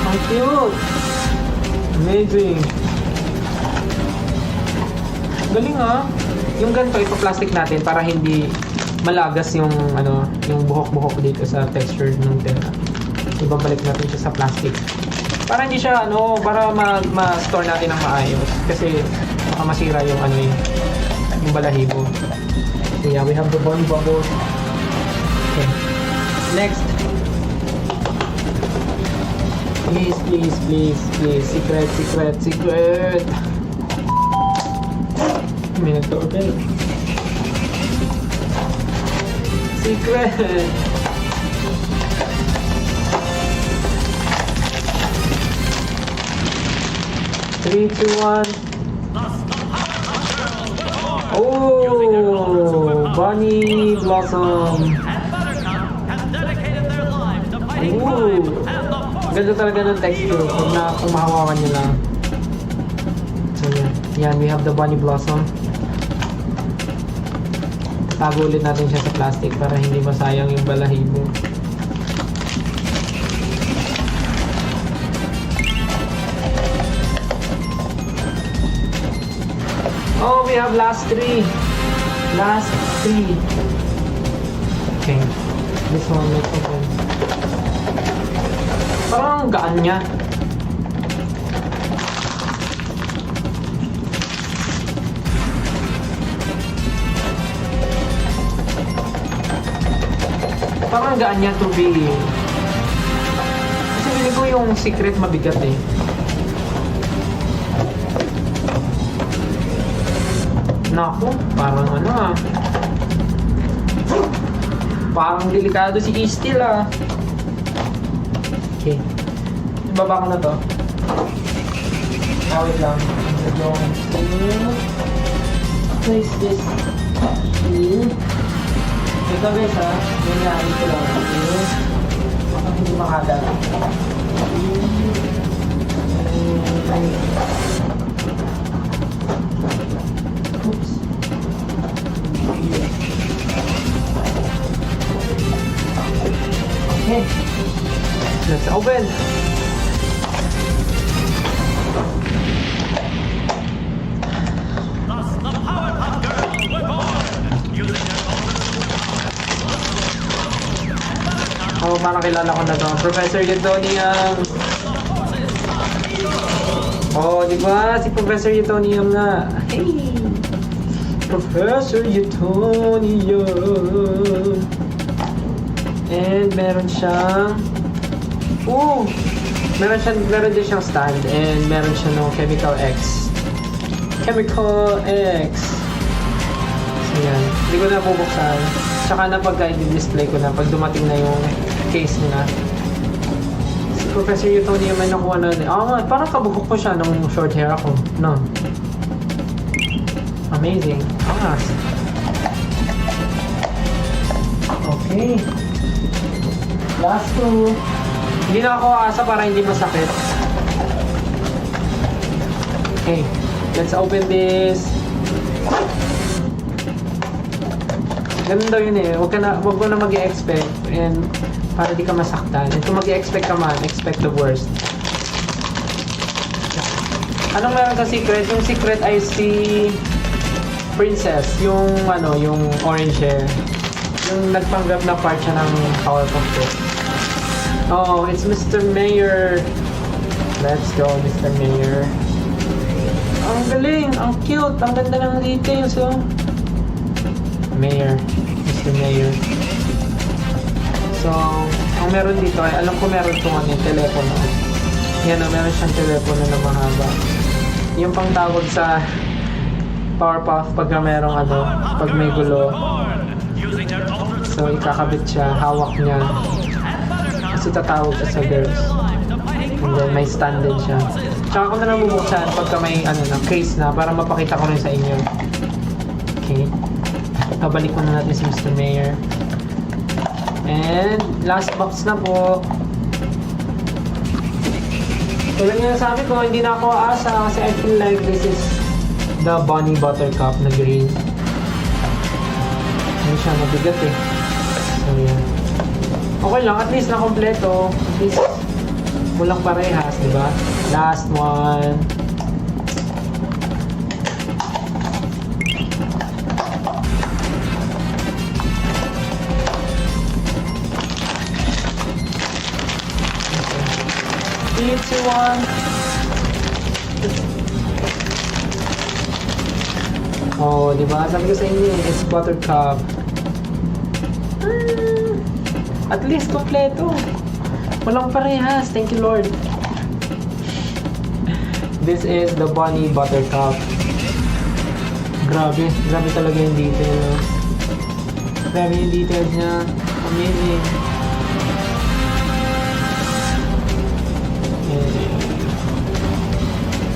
Ang cute! Amazing! Galing ah! Yung ganito, ipa-plastic natin para hindi malagas yung yung buhok-buhok dito sa texture ng tela. Ibabalik natin siya sa plastic. Para hindi siya para ma-store natin ng maayos kasi baka masira yung yung balahibo. So yeah, we have the Bunny Bubbles. Okay. Next. Please, please, please, please. Secret, secret, secret. May nag-open. Secret. Three, 2, 1. Oh, Bunny Blossom. Ooh, ganda talaga ng texture kung mahawakan nyo lang. So yan, we have the Bunny Blossom. Tago ulit natin siya sa plastic para hindi masayang yung balahibo. Oh, we have last 3. Last 3. Okay. This one, let's open. Parang gaan niya. Parang gaan niya to be. Kasi hindi ko yung secret mabigat eh. Naku, parang ano ah. Parang delikado si Eastil ah. Okay. Ibaba ko na to. Wait lang. What is this? Ito guys ha. Ganyan ko lang. Baka hindi makada. Oops. Okay. Let's open. Thus, the Powerpuff Girls were born, using their Oh, parang kilala ko na to. Professor Utonium. Oh, di ba? Si Professor Utonium nga. Hey! Professor Utonium. And meron siyang... Oh! Meron din siyang stand. And meron siya ng Chemical X. Chemical X. So yan. Hindi ko na bubuksan. Tsaka na pagka i-display ko na pag dumating na yung case nila. Si Professor Utonium ay nakuha na din. Oh, parang kabukok ko siya nung short hair ako. No. Amazing. Angas. Okay. Last two. Hindi na ako aasa para hindi masakit. Okay. Let's open this. Ganun daw yun eh. Huwag mo na mag-i-expect. And para di ka masaktan. And kung mag-i-expect ka man, expect the worst. Anong meron sa secret? Yung secret ay si Princess. Yung ano, yung orange hair. Yung nagpanggap na part siya ng Powerpuff Girls. Oh, it's Mr. Mayor. Let's go, Mr. Mayor. Ang galing, ang cute, ang ganda ng details, oh. Mayor, Mr. Mayor. So, ang meron dito ay, alam ko meron itong ano, telepono. Yan o, meron siyang telepono na mahaba. Yung pang tawag sa Powerpuff pag merong ano, pag may gulo. So, ikakabit siya, hawak niya. Kasi tatawag siya sa girls. And then, may stand din siya. Tsaka ko na lang bubuksan pagka may ano na, case na para mapakita ko rin sa inyo. Okay. Babalik na natin si Mr. Mayor. And last box na po. Tulad nga sabi ko, hindi na ako aasa kasi I feel like this is the Bunny Buttercup na green. Hindi siya mabigat eh. So yan. Okay lang, at least na kompleto. At least walang parehas, di ba? Last one. It's one. Oh, di ba? Sabi ko sa inyo, it's Buttercup. At least kompleto. Walang parehas. Thank you, Lord. This is the Bunny Buttercup. Grabe. Grabe talaga yung detail. No? Grabe yung details niya. Amazing.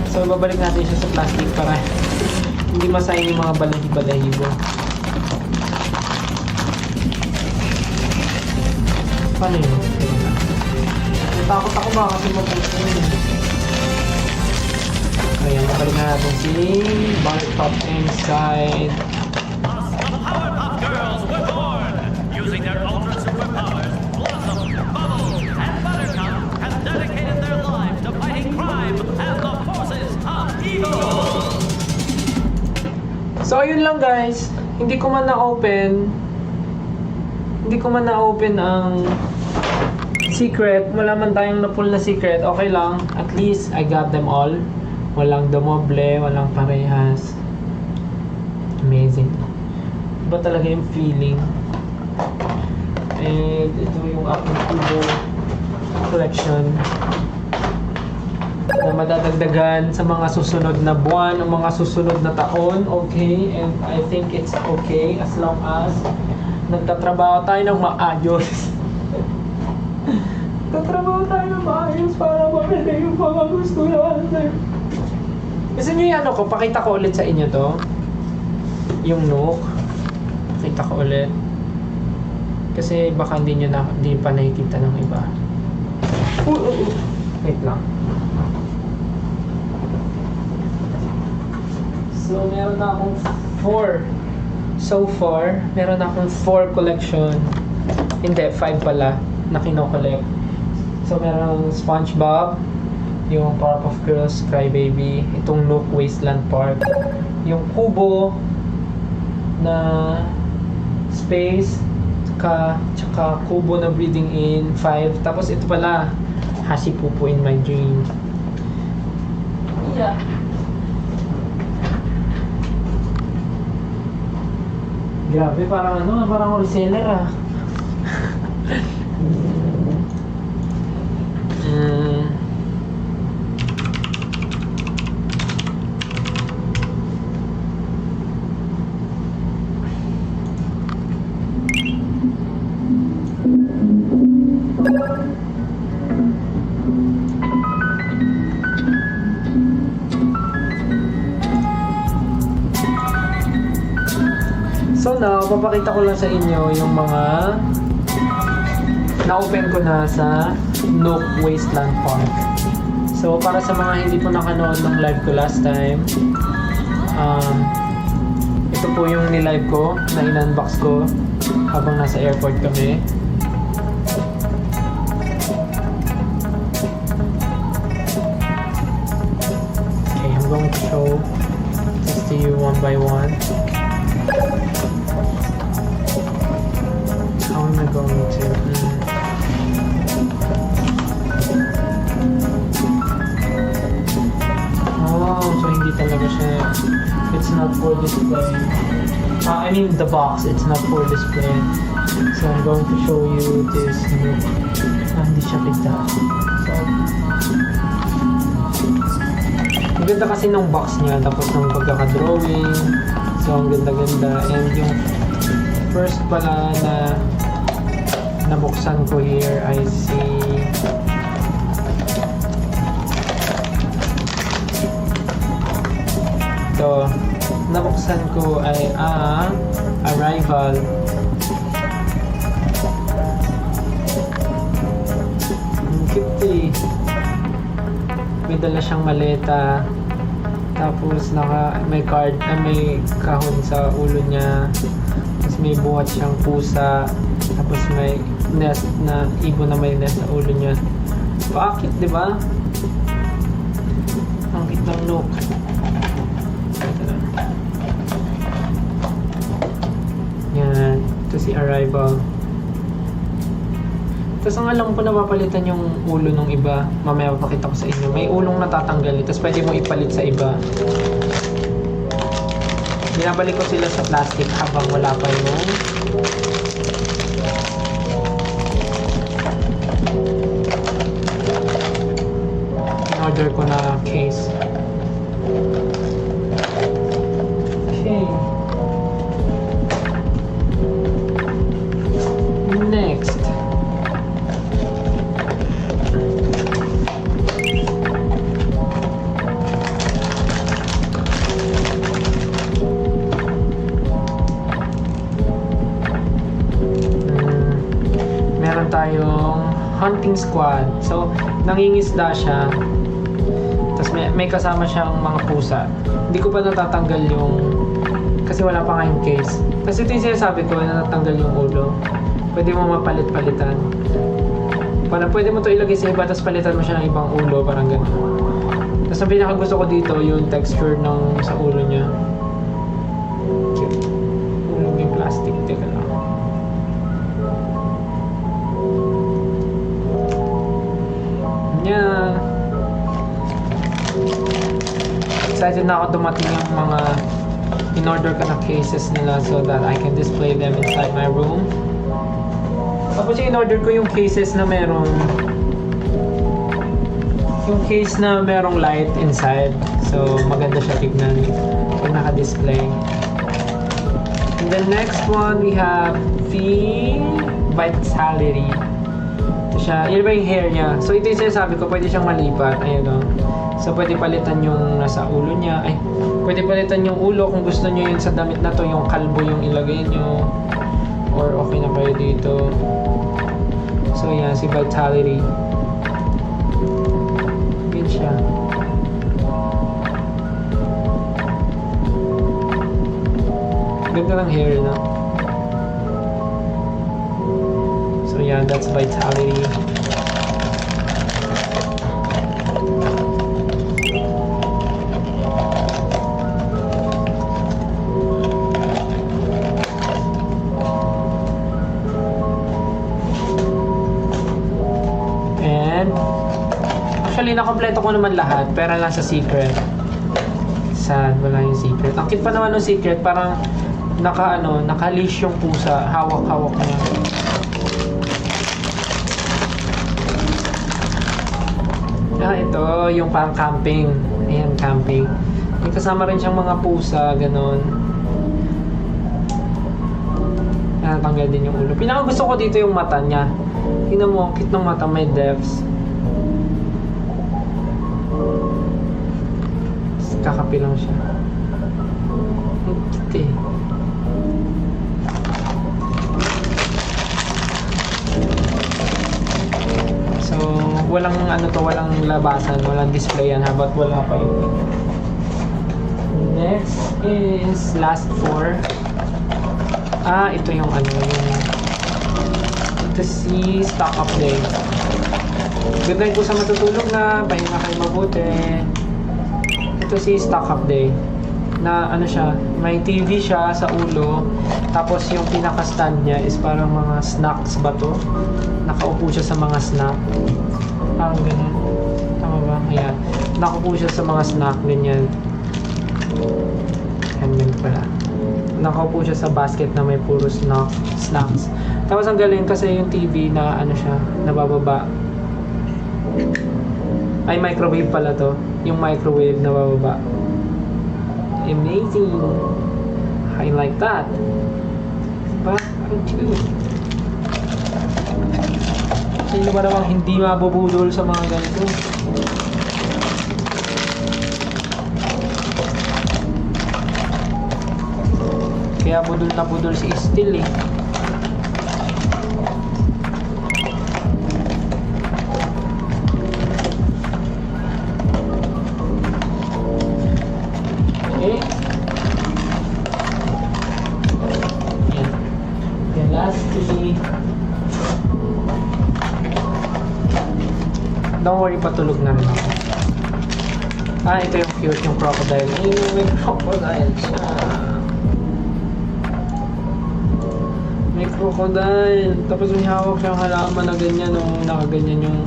So, babalik natin siya sa plastic para hindi masayang yung mga balahi-balahibo. Paano yun? Natakot ako ba kasi mapusin yun. Ayan, babalik na natin si Buttercup inside. The Powerpuff Girls were born, using their ultra superpowers. Blossom, Bubbles, and Buttercup have dedicated their lives to fighting crime and the forces of evil. So, yun lang guys. Hindi ko man na-open ang secret. Wala man tayong na-pull na secret. Okay lang. At least, I got them all. Walang dumoble, walang parehas. Amazing. Iba talaga yung feeling. And ito yung aking Kubo collection na madadagdagan sa mga susunod na buwan o mga susunod na taon. Okay, and I think it's okay as long as nagtatrabaho tayo ng maayos. Nagtatrabaho tayo ng maayos para mabili yung mga gusto natin. Gusto nyo yung ano ko? Pakita ko ulit sa inyo to. Yung Nook. Pakita ko ulit. Kasi baka hindi pa nakikita ng iba. Wait lang. So, meron na akong 4. So far, meron na akong 4 collection. Hindi, 5 pala na kino-collect. So, meron SpongeBob, yung Powerpuff Girls, Crybaby, itong Nook Wasteland Park, yung Kubo na Space, tsaka Kubo na Breathing In, 5. Tapos ito pala, Hasipupu in My Dream. Yeah. Grabe, parang reseller ah. So now, papakita ko lang sa inyo yung mga na-open ko na sa Nook Wasteland Park. So para sa mga hindi po nakanood ng live ko last time, ito po yung nilive ko, na in-unbox ko habang nasa airport kami. Okay, I'm going to show this to you one by one. How am I going to? Oh, so hindi talaga siya. It's not for display. I mean the box. It's not for display. So I'm going to show you this Nook. Hindi siya kita. So, maganda kasi nung box niya. Tapos nung pagkaka-drawing. So ang ganda-ganda. And yung first pala na nabuksan ko here, I see ito, nabuksan ko ay Arrival. Ang cute eh. May dala siyang maleta, tapos may card, may kahon sa ulo niya, tapos may buhat siyang pusa, tapos may nest na ibon na may nest sa ulo niya. Paakit, di ba? Ang cute ng Nook. Yan. Ito si Arrival. Tapos ang alam ko, napapalitan yung ulo ng iba. Mamaya papakita ko sa inyo. May ulong natatanggal. Tapos pwede mo ipalit sa iba. Binabalik ko sila sa plastic habang wala pa yung order ko na case. Okay. Next. Meron tayong hunting squad. So, nangingisda siya. Tapos may kasama siyang mga pusa. Hindi ko pa natatanggal yung... Kasi wala pa nga yung case. Kasi ito yung sinasabi ko na natanggal yung ulo. Pwede mo mapalit-palitan. Parang pwede mo to ilagay sa iba, tapos palitan mo siya ng ibang ulo. Parang gano'n. Tapos ang pinakagusto ko dito, yung texture ng sa ulo niya. Cute. Ulo may plastic. Teka lang. Yan. Excited na ako dumating yung mga in-order ka na cases nila so that I can display them inside my room. Tapos yung in-order ko yung cases na merong light inside. So, maganda siya tignan pag naka-display. And then next one, we have the Vitality. Ito siya. Yun ba yung hair niya? So, ito yung sinasabi ko, pwede siyang malipat. Ayun o. So, pwede palitan yung nasa ulo niya. Ay, pwede palitan yung ulo kung gusto niyo yun sa damit na to. Yung kalbo yung ilagay niyo. Or okay na kayo dito. So, yan. Si Vitality. Yan siya. Ganda ng hair na. So yeah, that's Vitality. And actually, nakompleto ko naman lahat, pero nasa secret. Sad, wala yung secret. Ang cute pa naman ng secret, parang naka-leash yung pusa. Hawak-hawak niya. Ito, yung parang camping. Ayan, camping. May kasama rin siyang mga pusa, ganon. Natanggal din yung ulo. Pinaka gusto ko dito yung mata niya. Tingnan mo, ang cute ng mata, may depths. Kakapi lang siya. Ang cute eh. So, walang walang labasan, walang display yan, habat wala pa yun. Next is last 4. Ito yung ito si stock update. Ganda ko sa matutulog na, pahinga kayo mabuti. Ito si stock update. Na siya, may TV siya sa ulo, tapos yung pinaka-stand niya is parang mga snacks ba to? Nakaupo siya sa mga snack. Parang ganun. Tama ba? Ayan. Nakaupo siya sa mga snack, ganyan. Ganyan pala. Nakaupo siya sa basket na may puro snacks. Tapos ang galing kasi yung TV na siya, nabababa. Ay, microwave pala to. Yung microwave nabababa. Amazing! I like that. Diba? Ang cute. Sino ba namang hindi mabubudol sa mga ganito? Kaya budol na budol si Steel eh. Okay. Yan. Then lastly, don't worry, patulog na rin ako. Ito yung cute, yung crocodile. May crocodile siya. May crocodile. Tapos may hawak siyang halaman na ganyan, nakaganyan yung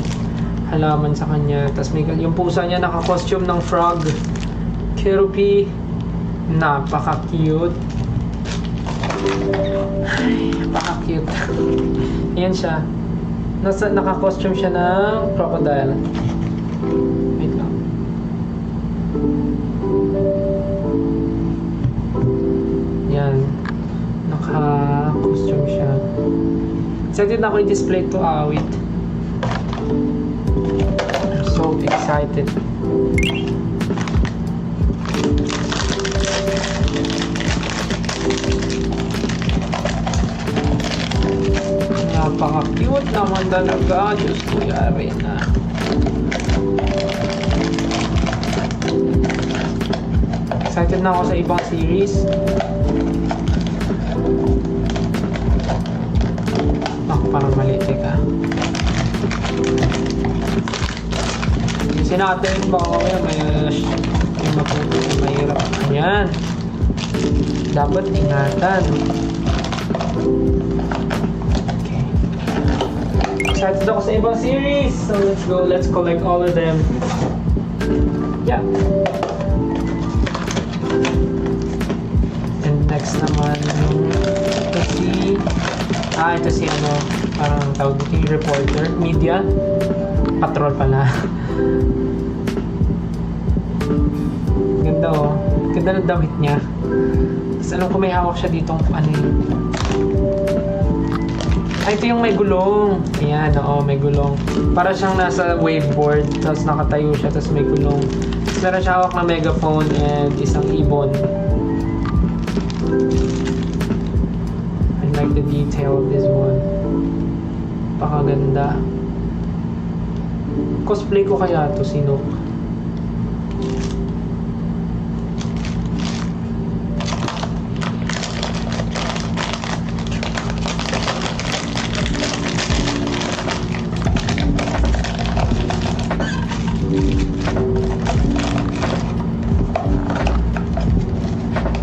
halaman sa kanya. Tapos may, yung pusa niya naka-costume ng frog. Kerupi. Napaka-cute. Ay, napaka-cute. Ayan siya. Naka-costume siya ng crocodile. Wait lang. Yan. Naka-costume siya. Excited na ako i-display to awit. I'm so excited. Napaka-cute naman talaga. Diyos ko, yari na. Excited na ako sa ibang series. Parang mali, teka. Kasi natin, baka may mahirap. Ayan. Dapat ingatan. Okay. Excited ako sa ibang series. So let's go. Let's collect all of them. Yeah. And next naman, let's see. Ito si ano, parang tawag dito yung reporter, media, patrol pala. Ganda oh. Ganda ng damit niya. Tapos alam ko may hawak siya ditong ano yun. Ito yung may gulong. Ayan, oo, may gulong. Para siyang nasa waveboard, tapos nakatayo siya, tapos may gulong. Tapos meron siya hawak na megaphone and isang ibon. I like the detail of this one. Pakaganda. Cosplay ko kaya to si Nook.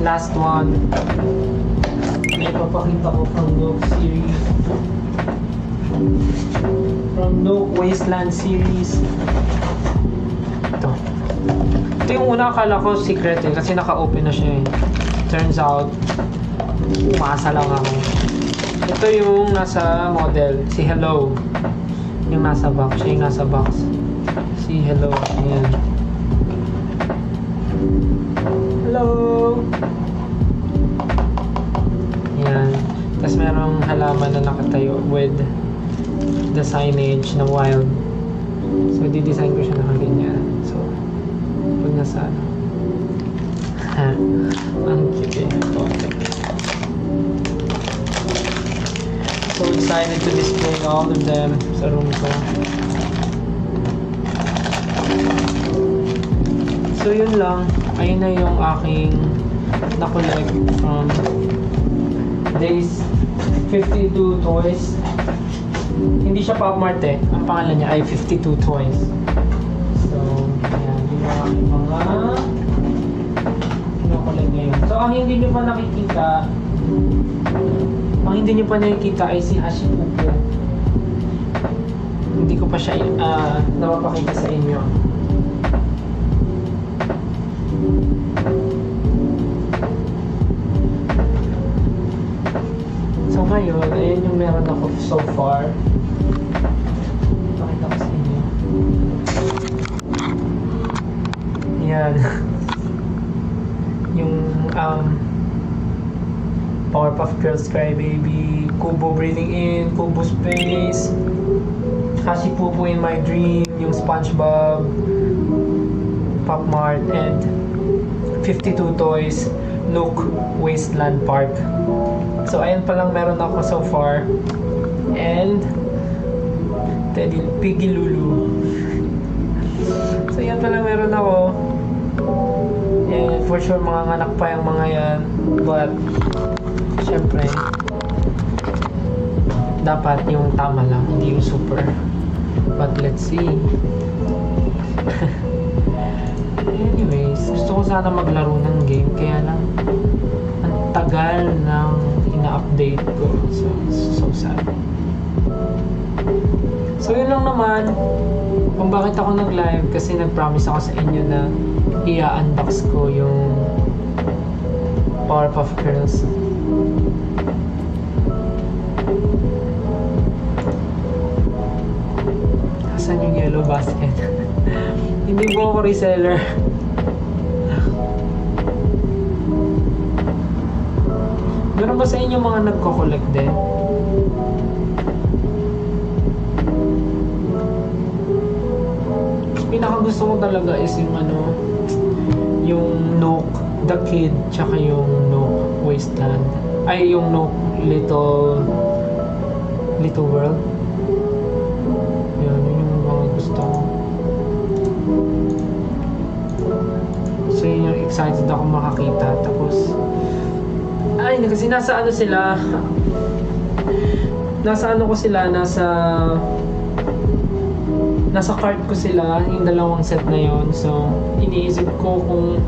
Last one. May papakita ko from Nook series. From Nook Wasteland series. Ito. Ito yung una akala ko secret eh, kasi naka-open na siya eh. Turns out, umasa lang ako. Ito yung nasa model, si Hello. Yung nasa box, siya yung nasa box. Si Hello, ayan. Hello! Yan. Tapos merong halaman na nakatayo with the signage na wild. So, di-design ko siya na ganyan. So, pag nasa ano. Ang cute eh. So excited to display all of them sa room ko. So, yun lang. Ayun na yung aking na-collect from Days 52 Toys. Hindi siya Pop Mart eh. Ang pangalan niya ay 52 Toys. So, ayan. Yung aking mga na-collect ngayon. So, ang hindi nyo pa nakikita ay si Hashipupo. Hindi ko pa siya napapakita sa inyo. So ngayon, ayan yung meron ako so far. Pakita ko sa inyo. Ayan. Yung Powerpuff Girls Crybaby, Kubo Breathing In, Kubo Space, Hashipupo in My Dream, yung SpongeBob, Pop Mart, and 52 Toys, Nook Wasteland Park. So ayan pa lang meron ako so far. And Teddy Piggy Lulu. So ayan pa lang meron ako. And for sure mga anak pa yung mga yan. But syempre dapat yung tama lang, hindi yung super. But let's see. Anyways, gusto ko sana maglaro ng game, kaya lang ang tagal ng ina-update ko. So sad. So yun lang naman kung bakit ako nag-live, kasi nag-promise ako sa inyo na i-unbox ko yung Powerpuff Girls. Asan yung yellow basket? Hindi po ako reseller. Meron ba sa inyo mga nagko-collect din? Pinakagusto ko talaga is yung yung Nook the Kid, tsaka yung Nook Wasteland. Ay, yung Nook Little World. Yun yung mga gusto ko. So yun yung excited ako makakita. Tapos ay, kasi nasa ano sila, nasa cart ko sila, yung dalawang set na yon. So iniisip ko kung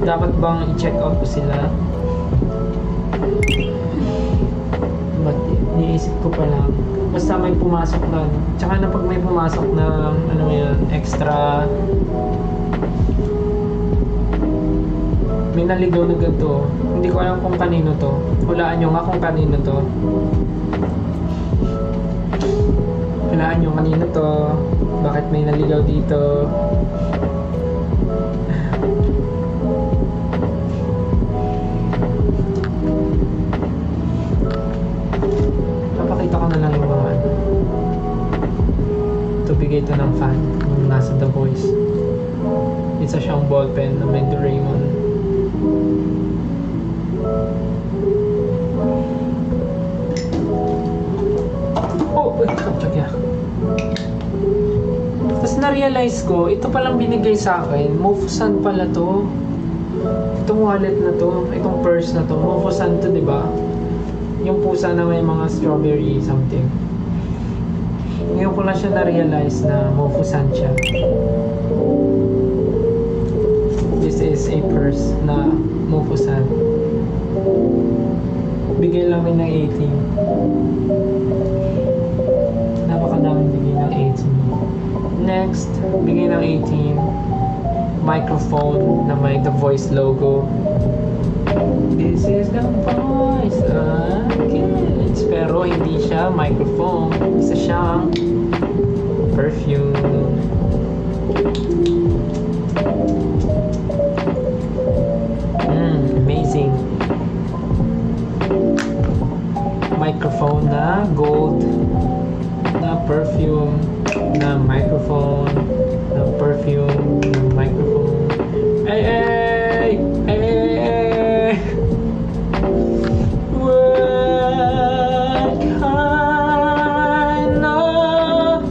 dapat bang i-check out ko sila, but iniisip ko pa lang, basta may pumasok na, tsaka na pag may pumasok na extra, may naligaw na ganito. Hindi ko alam kung kanino to. Hulaan nyo nga kung kanino to. Hulaan nyo kanino to. Bakit may naligaw dito? Papakita ko na lang yung mga ano. Ito, bigay ito ng fan. Yung nasa The Voice. Isa siyang ballpen na may Doraemon. Oh, wait. Check ya. Tapos na-realize ko, ito palang binigay sa akin. Mofusan pala to. Itong wallet na to. Itong purse na to. Mofusan to, di ba? Yung pusa na may mga strawberry something. Ngayon ko lang siya na-realize na Mofusan siya. This is a purse na Mofusan. Bigay lang ng 18. Napakadaming bigay ng 18. Next, bigay ng 18. Microphone na may The Voice logo. This is The Voice. Kids. Pero hindi siya microphone. Isa siyang perfume. Amazing. Microphone na gold. Na perfume. Na microphone. Na perfume. Na microphone. Hey, hey! Hey! What kind of...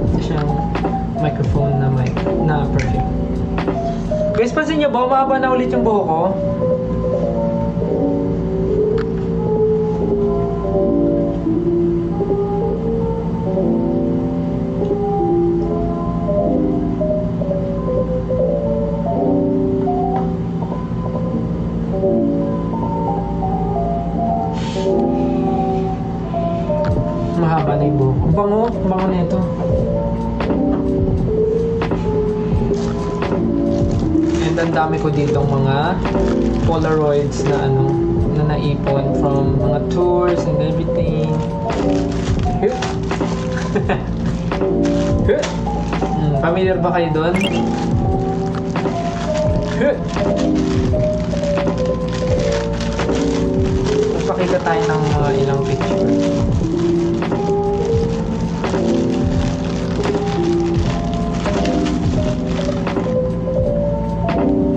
Ito siyang microphone na na perfume. Guys, pansin nyo ba? Umaba na ulit yung buhok ko. Mahaba na yung buhok. Ang bango. Ang bango na ito. And ang dami ko ditong mga Polaroids na ano, na naipon from mga tours and everything. Familiar ba kayo doon? Magpakita tayo ng mga ilang picture.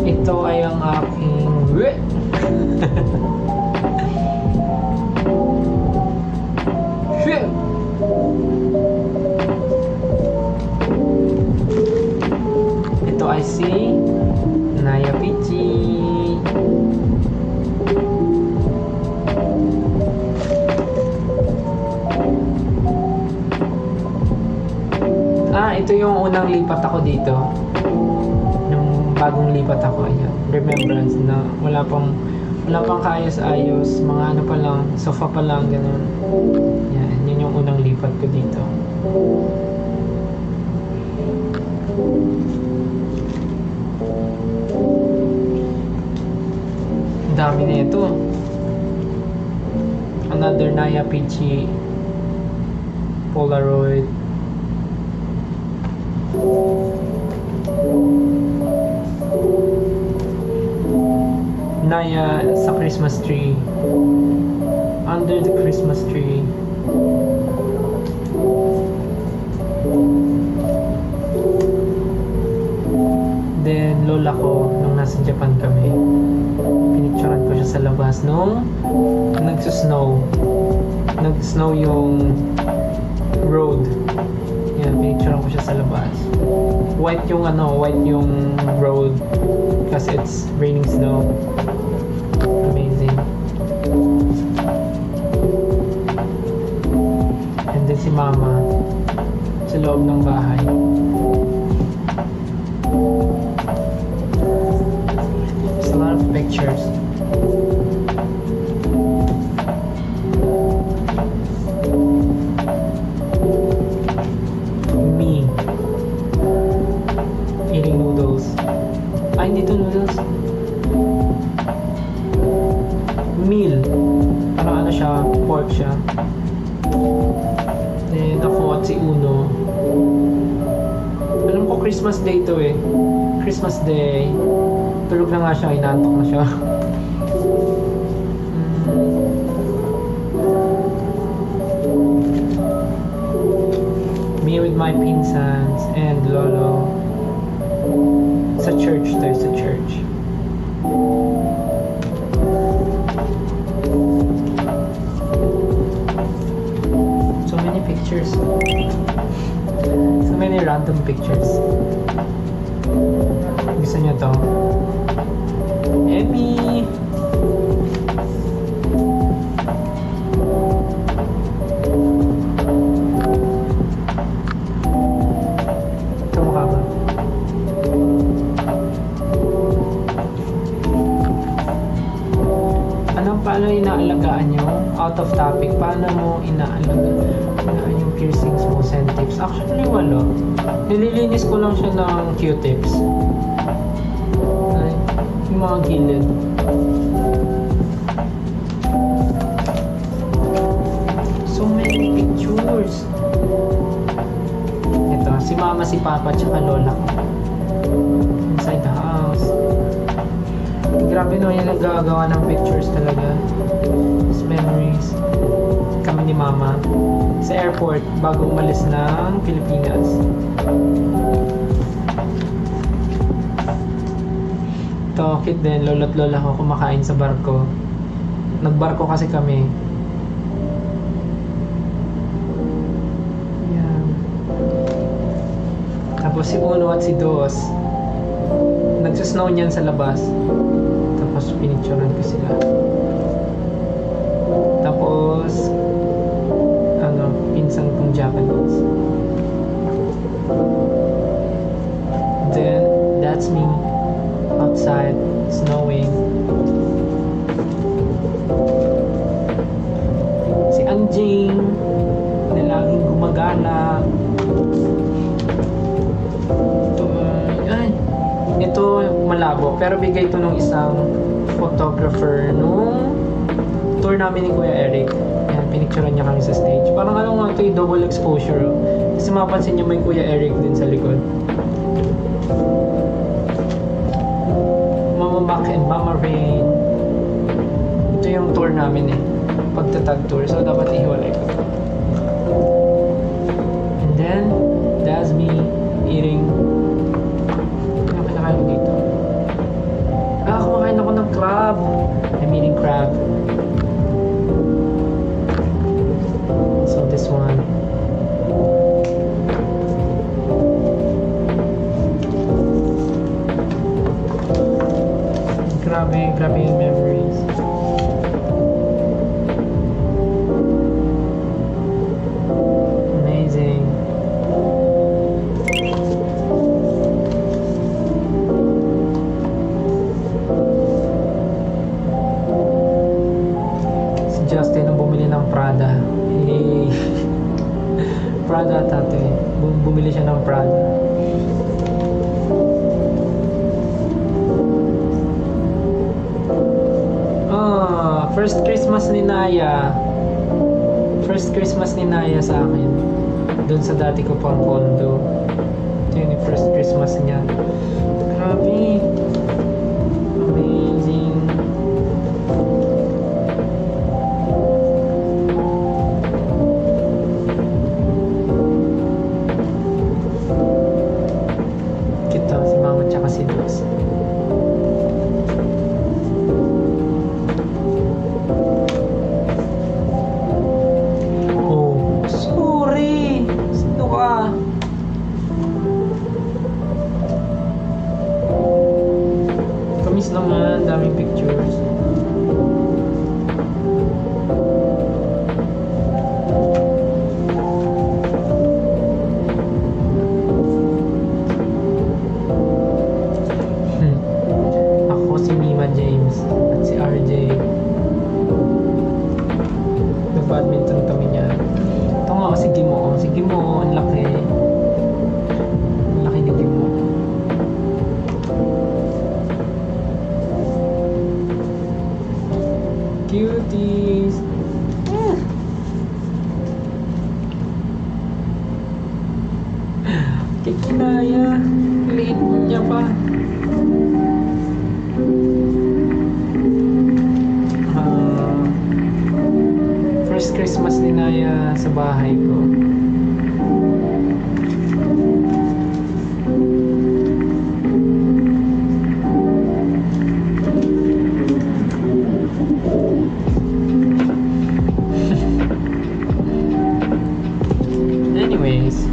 Ito ay ang aking ito ay si Naya Pichi. Ito yung unang lipat ako dito. Nung bagong lipat ako, ayan. Remembrance na wala pang kaayos-ayos, mga ano pa lang, sofa pa lang, ganun. Yan, yun yung unang lipat ko dito. Ang dami na ito. Another Naya Pichi Polaroid. Naya sa Christmas tree. Under the Christmas tree. Then lola ko nung nasa Japan kami. Pinicturean ko siya sa labas nung nagsusnow. Nag-snow yung road. Yan, pinicturean ko siya sa labas. White yung road kasi it's raining snow. Amazing. And then si mama sa loob ng bahay. There's a lot of pictures. Me eating noodles. Ay, hindi to noodles. Meal. Parang ano siya, pork siya. Then ako at si Uno. Alam ko Christmas Day to eh. Christmas Day. Tulog na nga siya, inaantok na siya. Me with my pinsans and Lolo. Sa church tayo, sa church. So many pictures. So many random pictures. Gusto niyo to? Emmy! Ito mukha ba? Paano inaalagaan nyo? Out of topic, paano mo inaalagaan yung piercings mo, tips? Actually, wala. Nililinis ko lang siya ng Q-tips. Ay, yung mga gilid. So many pictures. Ito, si mama, si papa, tsaka lola ko. Inside the house. Grabe no, yung naggagawa ng pictures talaga. These memories. Kami ni mama sa airport bago umalis ng Pilipinas. Ito, kid din, lolo't lola ko kumakain sa barko. Nagbarko kasi kami. Yan. Tapos si Uno at si Dos, nagsasnow niyan sa labas. Tapos pinicturean ko sila. Tapos pinsan kong Japanese. Then that's me outside snowing. Si Anjing na laging gumagala. Ito malabo, pero bigay ito nung isang photographer nung tour namin ni Kuya Eric. Ayan, pinicturean niya kami sa stage. Parang ano nga ito, double exposure. Kasi mapansin niyo may Kuya Eric din sa likod. Mama Mac and Mama Rain. Ito yung tour namin eh. Pagtatag tour. So dapat ihiwalay ko. And then, that's me eating. Ako dito. Kumakain ako ng crab. I'm eating crab. So this one. Grabe yung memories. Amazing. Justin ang bumili ng Prada. Hey. Prada tato eh. Bumili siya ng Prada. First Christmas ni Naya. First Christmas ni Naya sa akin. Doon sa dati ko pang condo. Ito yung first Christmas niya. Grabe. Amazing. Si Dos. Oh, sorry. Sino ka? Kamis naman, daming pictures. Badminton kami niya. Ito nga, sige mo. Sige mo, ang laki. Ang laki ni Gimo. Cuties. First Christmas ni Naya sa bahay ko. Anyways,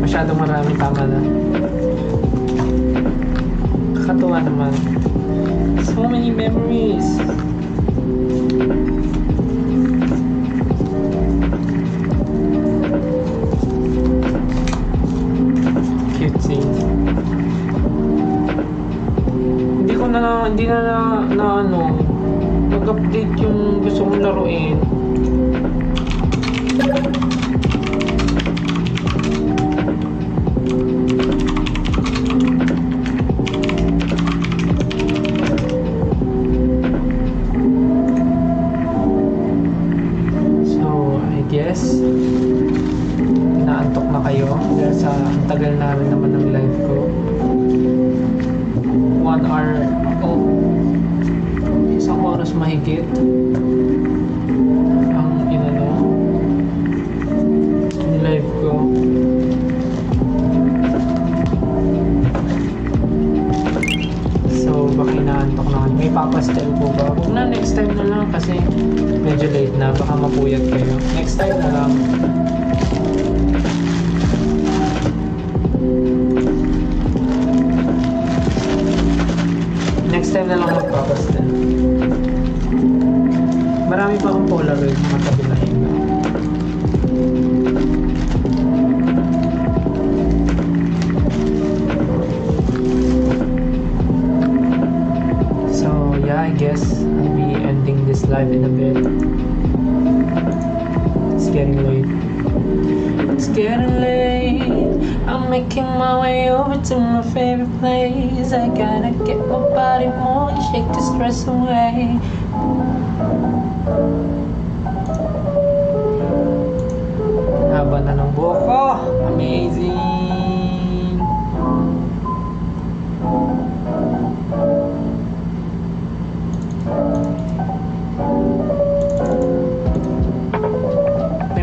masyadong marami, tama na. Kakatuwa naman. So many memories. Cute scene. Hindi na ano, nag-update yung gusto kong laruin. Yes, inaantok na kayo dahil sa ang tagal namin naman ng live ko. 1 hour, isang oras mahigit ang live ko. So baka inaantok na. May papastel po ba? Huwag na, next time na lang kasi medyo late na, baka mapuyat kayo. Next time na lang. Next time na lang magpapastel. Marami pa akong Polaroid mga tabi-lahin na. So yeah, I guess I'll be ending this live in a bit. It's getting late. It's getting late. I'm making my way over to my favorite place. I gotta get my body moving, shake the stress away. Haba na ng buhok ko. Amazing.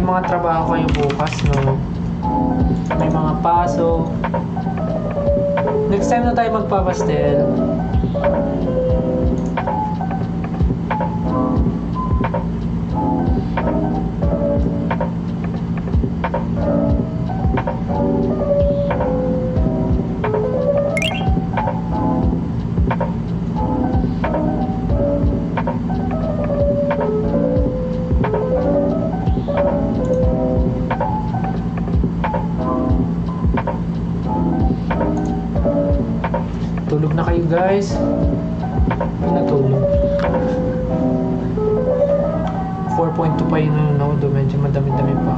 Mga trabaho kayo bukas, no? May mga pasok. Next time na tayo magpapastel. Tulog na kayo, guys. Natulog. 4.2 pa yung nanonood. Medyo madami-dami pa.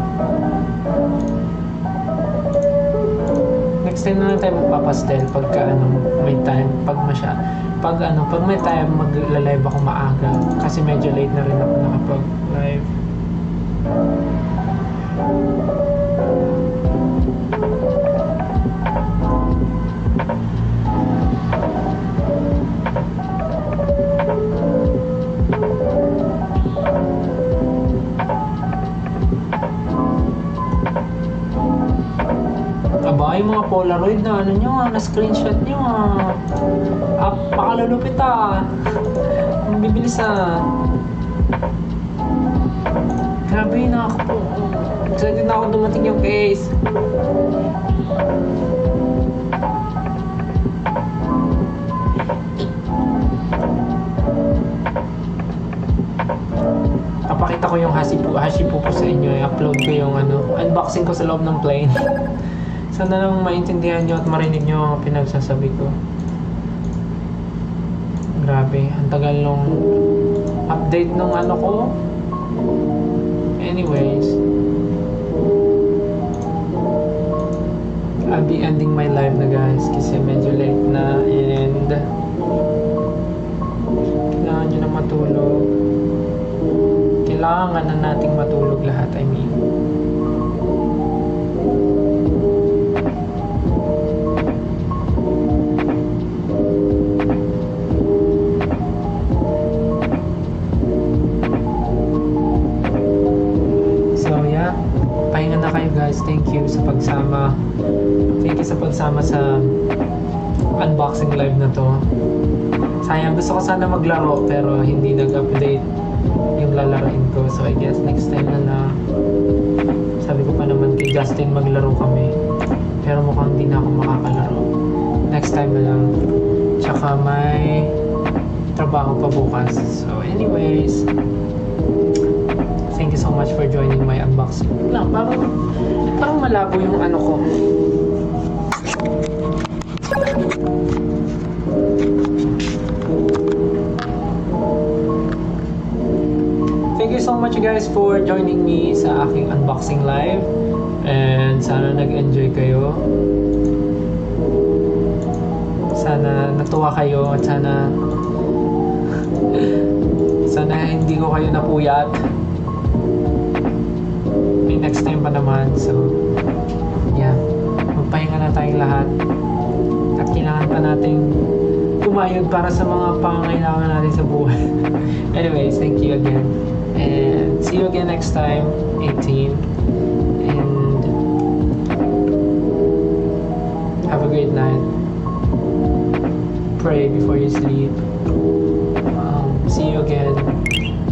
Next time na lang tayo magpapastel pagka may time. Pag may time magla-live ako maaga. Kasi medyo late na rin ako nakapag-live. Aba, yung mga Polaroid na na screenshot nyo pakalulupit ang bibilis grabe, excited na ako dumating yung case. Papakita ko yung Hashipupo sa inyo. I-upload ko yung unboxing ko sa loob ng plane. Sana lang maintindihan nyo at marinig nyo ang pinagsasabi ko. Grabe, ang tagal nung update nung ko. Anyways, I'll be ending my live na, guys, kasi medyo late na and kailangan nyo na matulog. Kailangan na nating matulog lahat, I mean. guys. Thank you sa pagsama. Thank you sa pagsama sa unboxing live na to. Sayang, gusto ko sana maglaro pero hindi nag-update yung lalaroin ko. So I guess next time na lang. Sabi ko pa naman kay Justin maglaro kami. Pero mukhang hindi na ako makakalaro. Next time na lang. Tsaka may trabaho pa bukas. So anyways, thank you so much for joining my unboxing. Lang, parang malabo yung ano ko. Thank you so much guys for joining me sa aking unboxing live. And sana nag-enjoy kayo. Sana natuwa kayo at sana hindi ko kayo napuyat. May next time pa naman. So yeah, magpahinga na tayong lahat. At kailangan pa nating kumayod para sa mga pangangailangan natin sa buhay. Anyways, thank you again. And see you again next time, 18. And have a great night. Pray before you sleep. See you again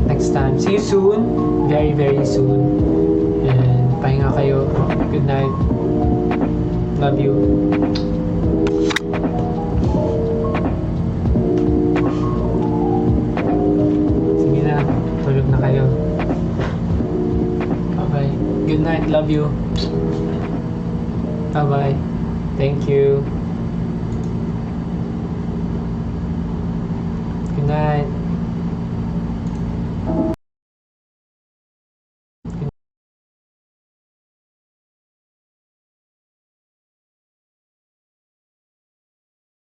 next time. See you soon. Very, very soon. And pahinga kayo. Good night. Love you. Sige na. Tulog na kayo. Bye-bye. Good night. Love you. Bye-bye. Thank you. Good night.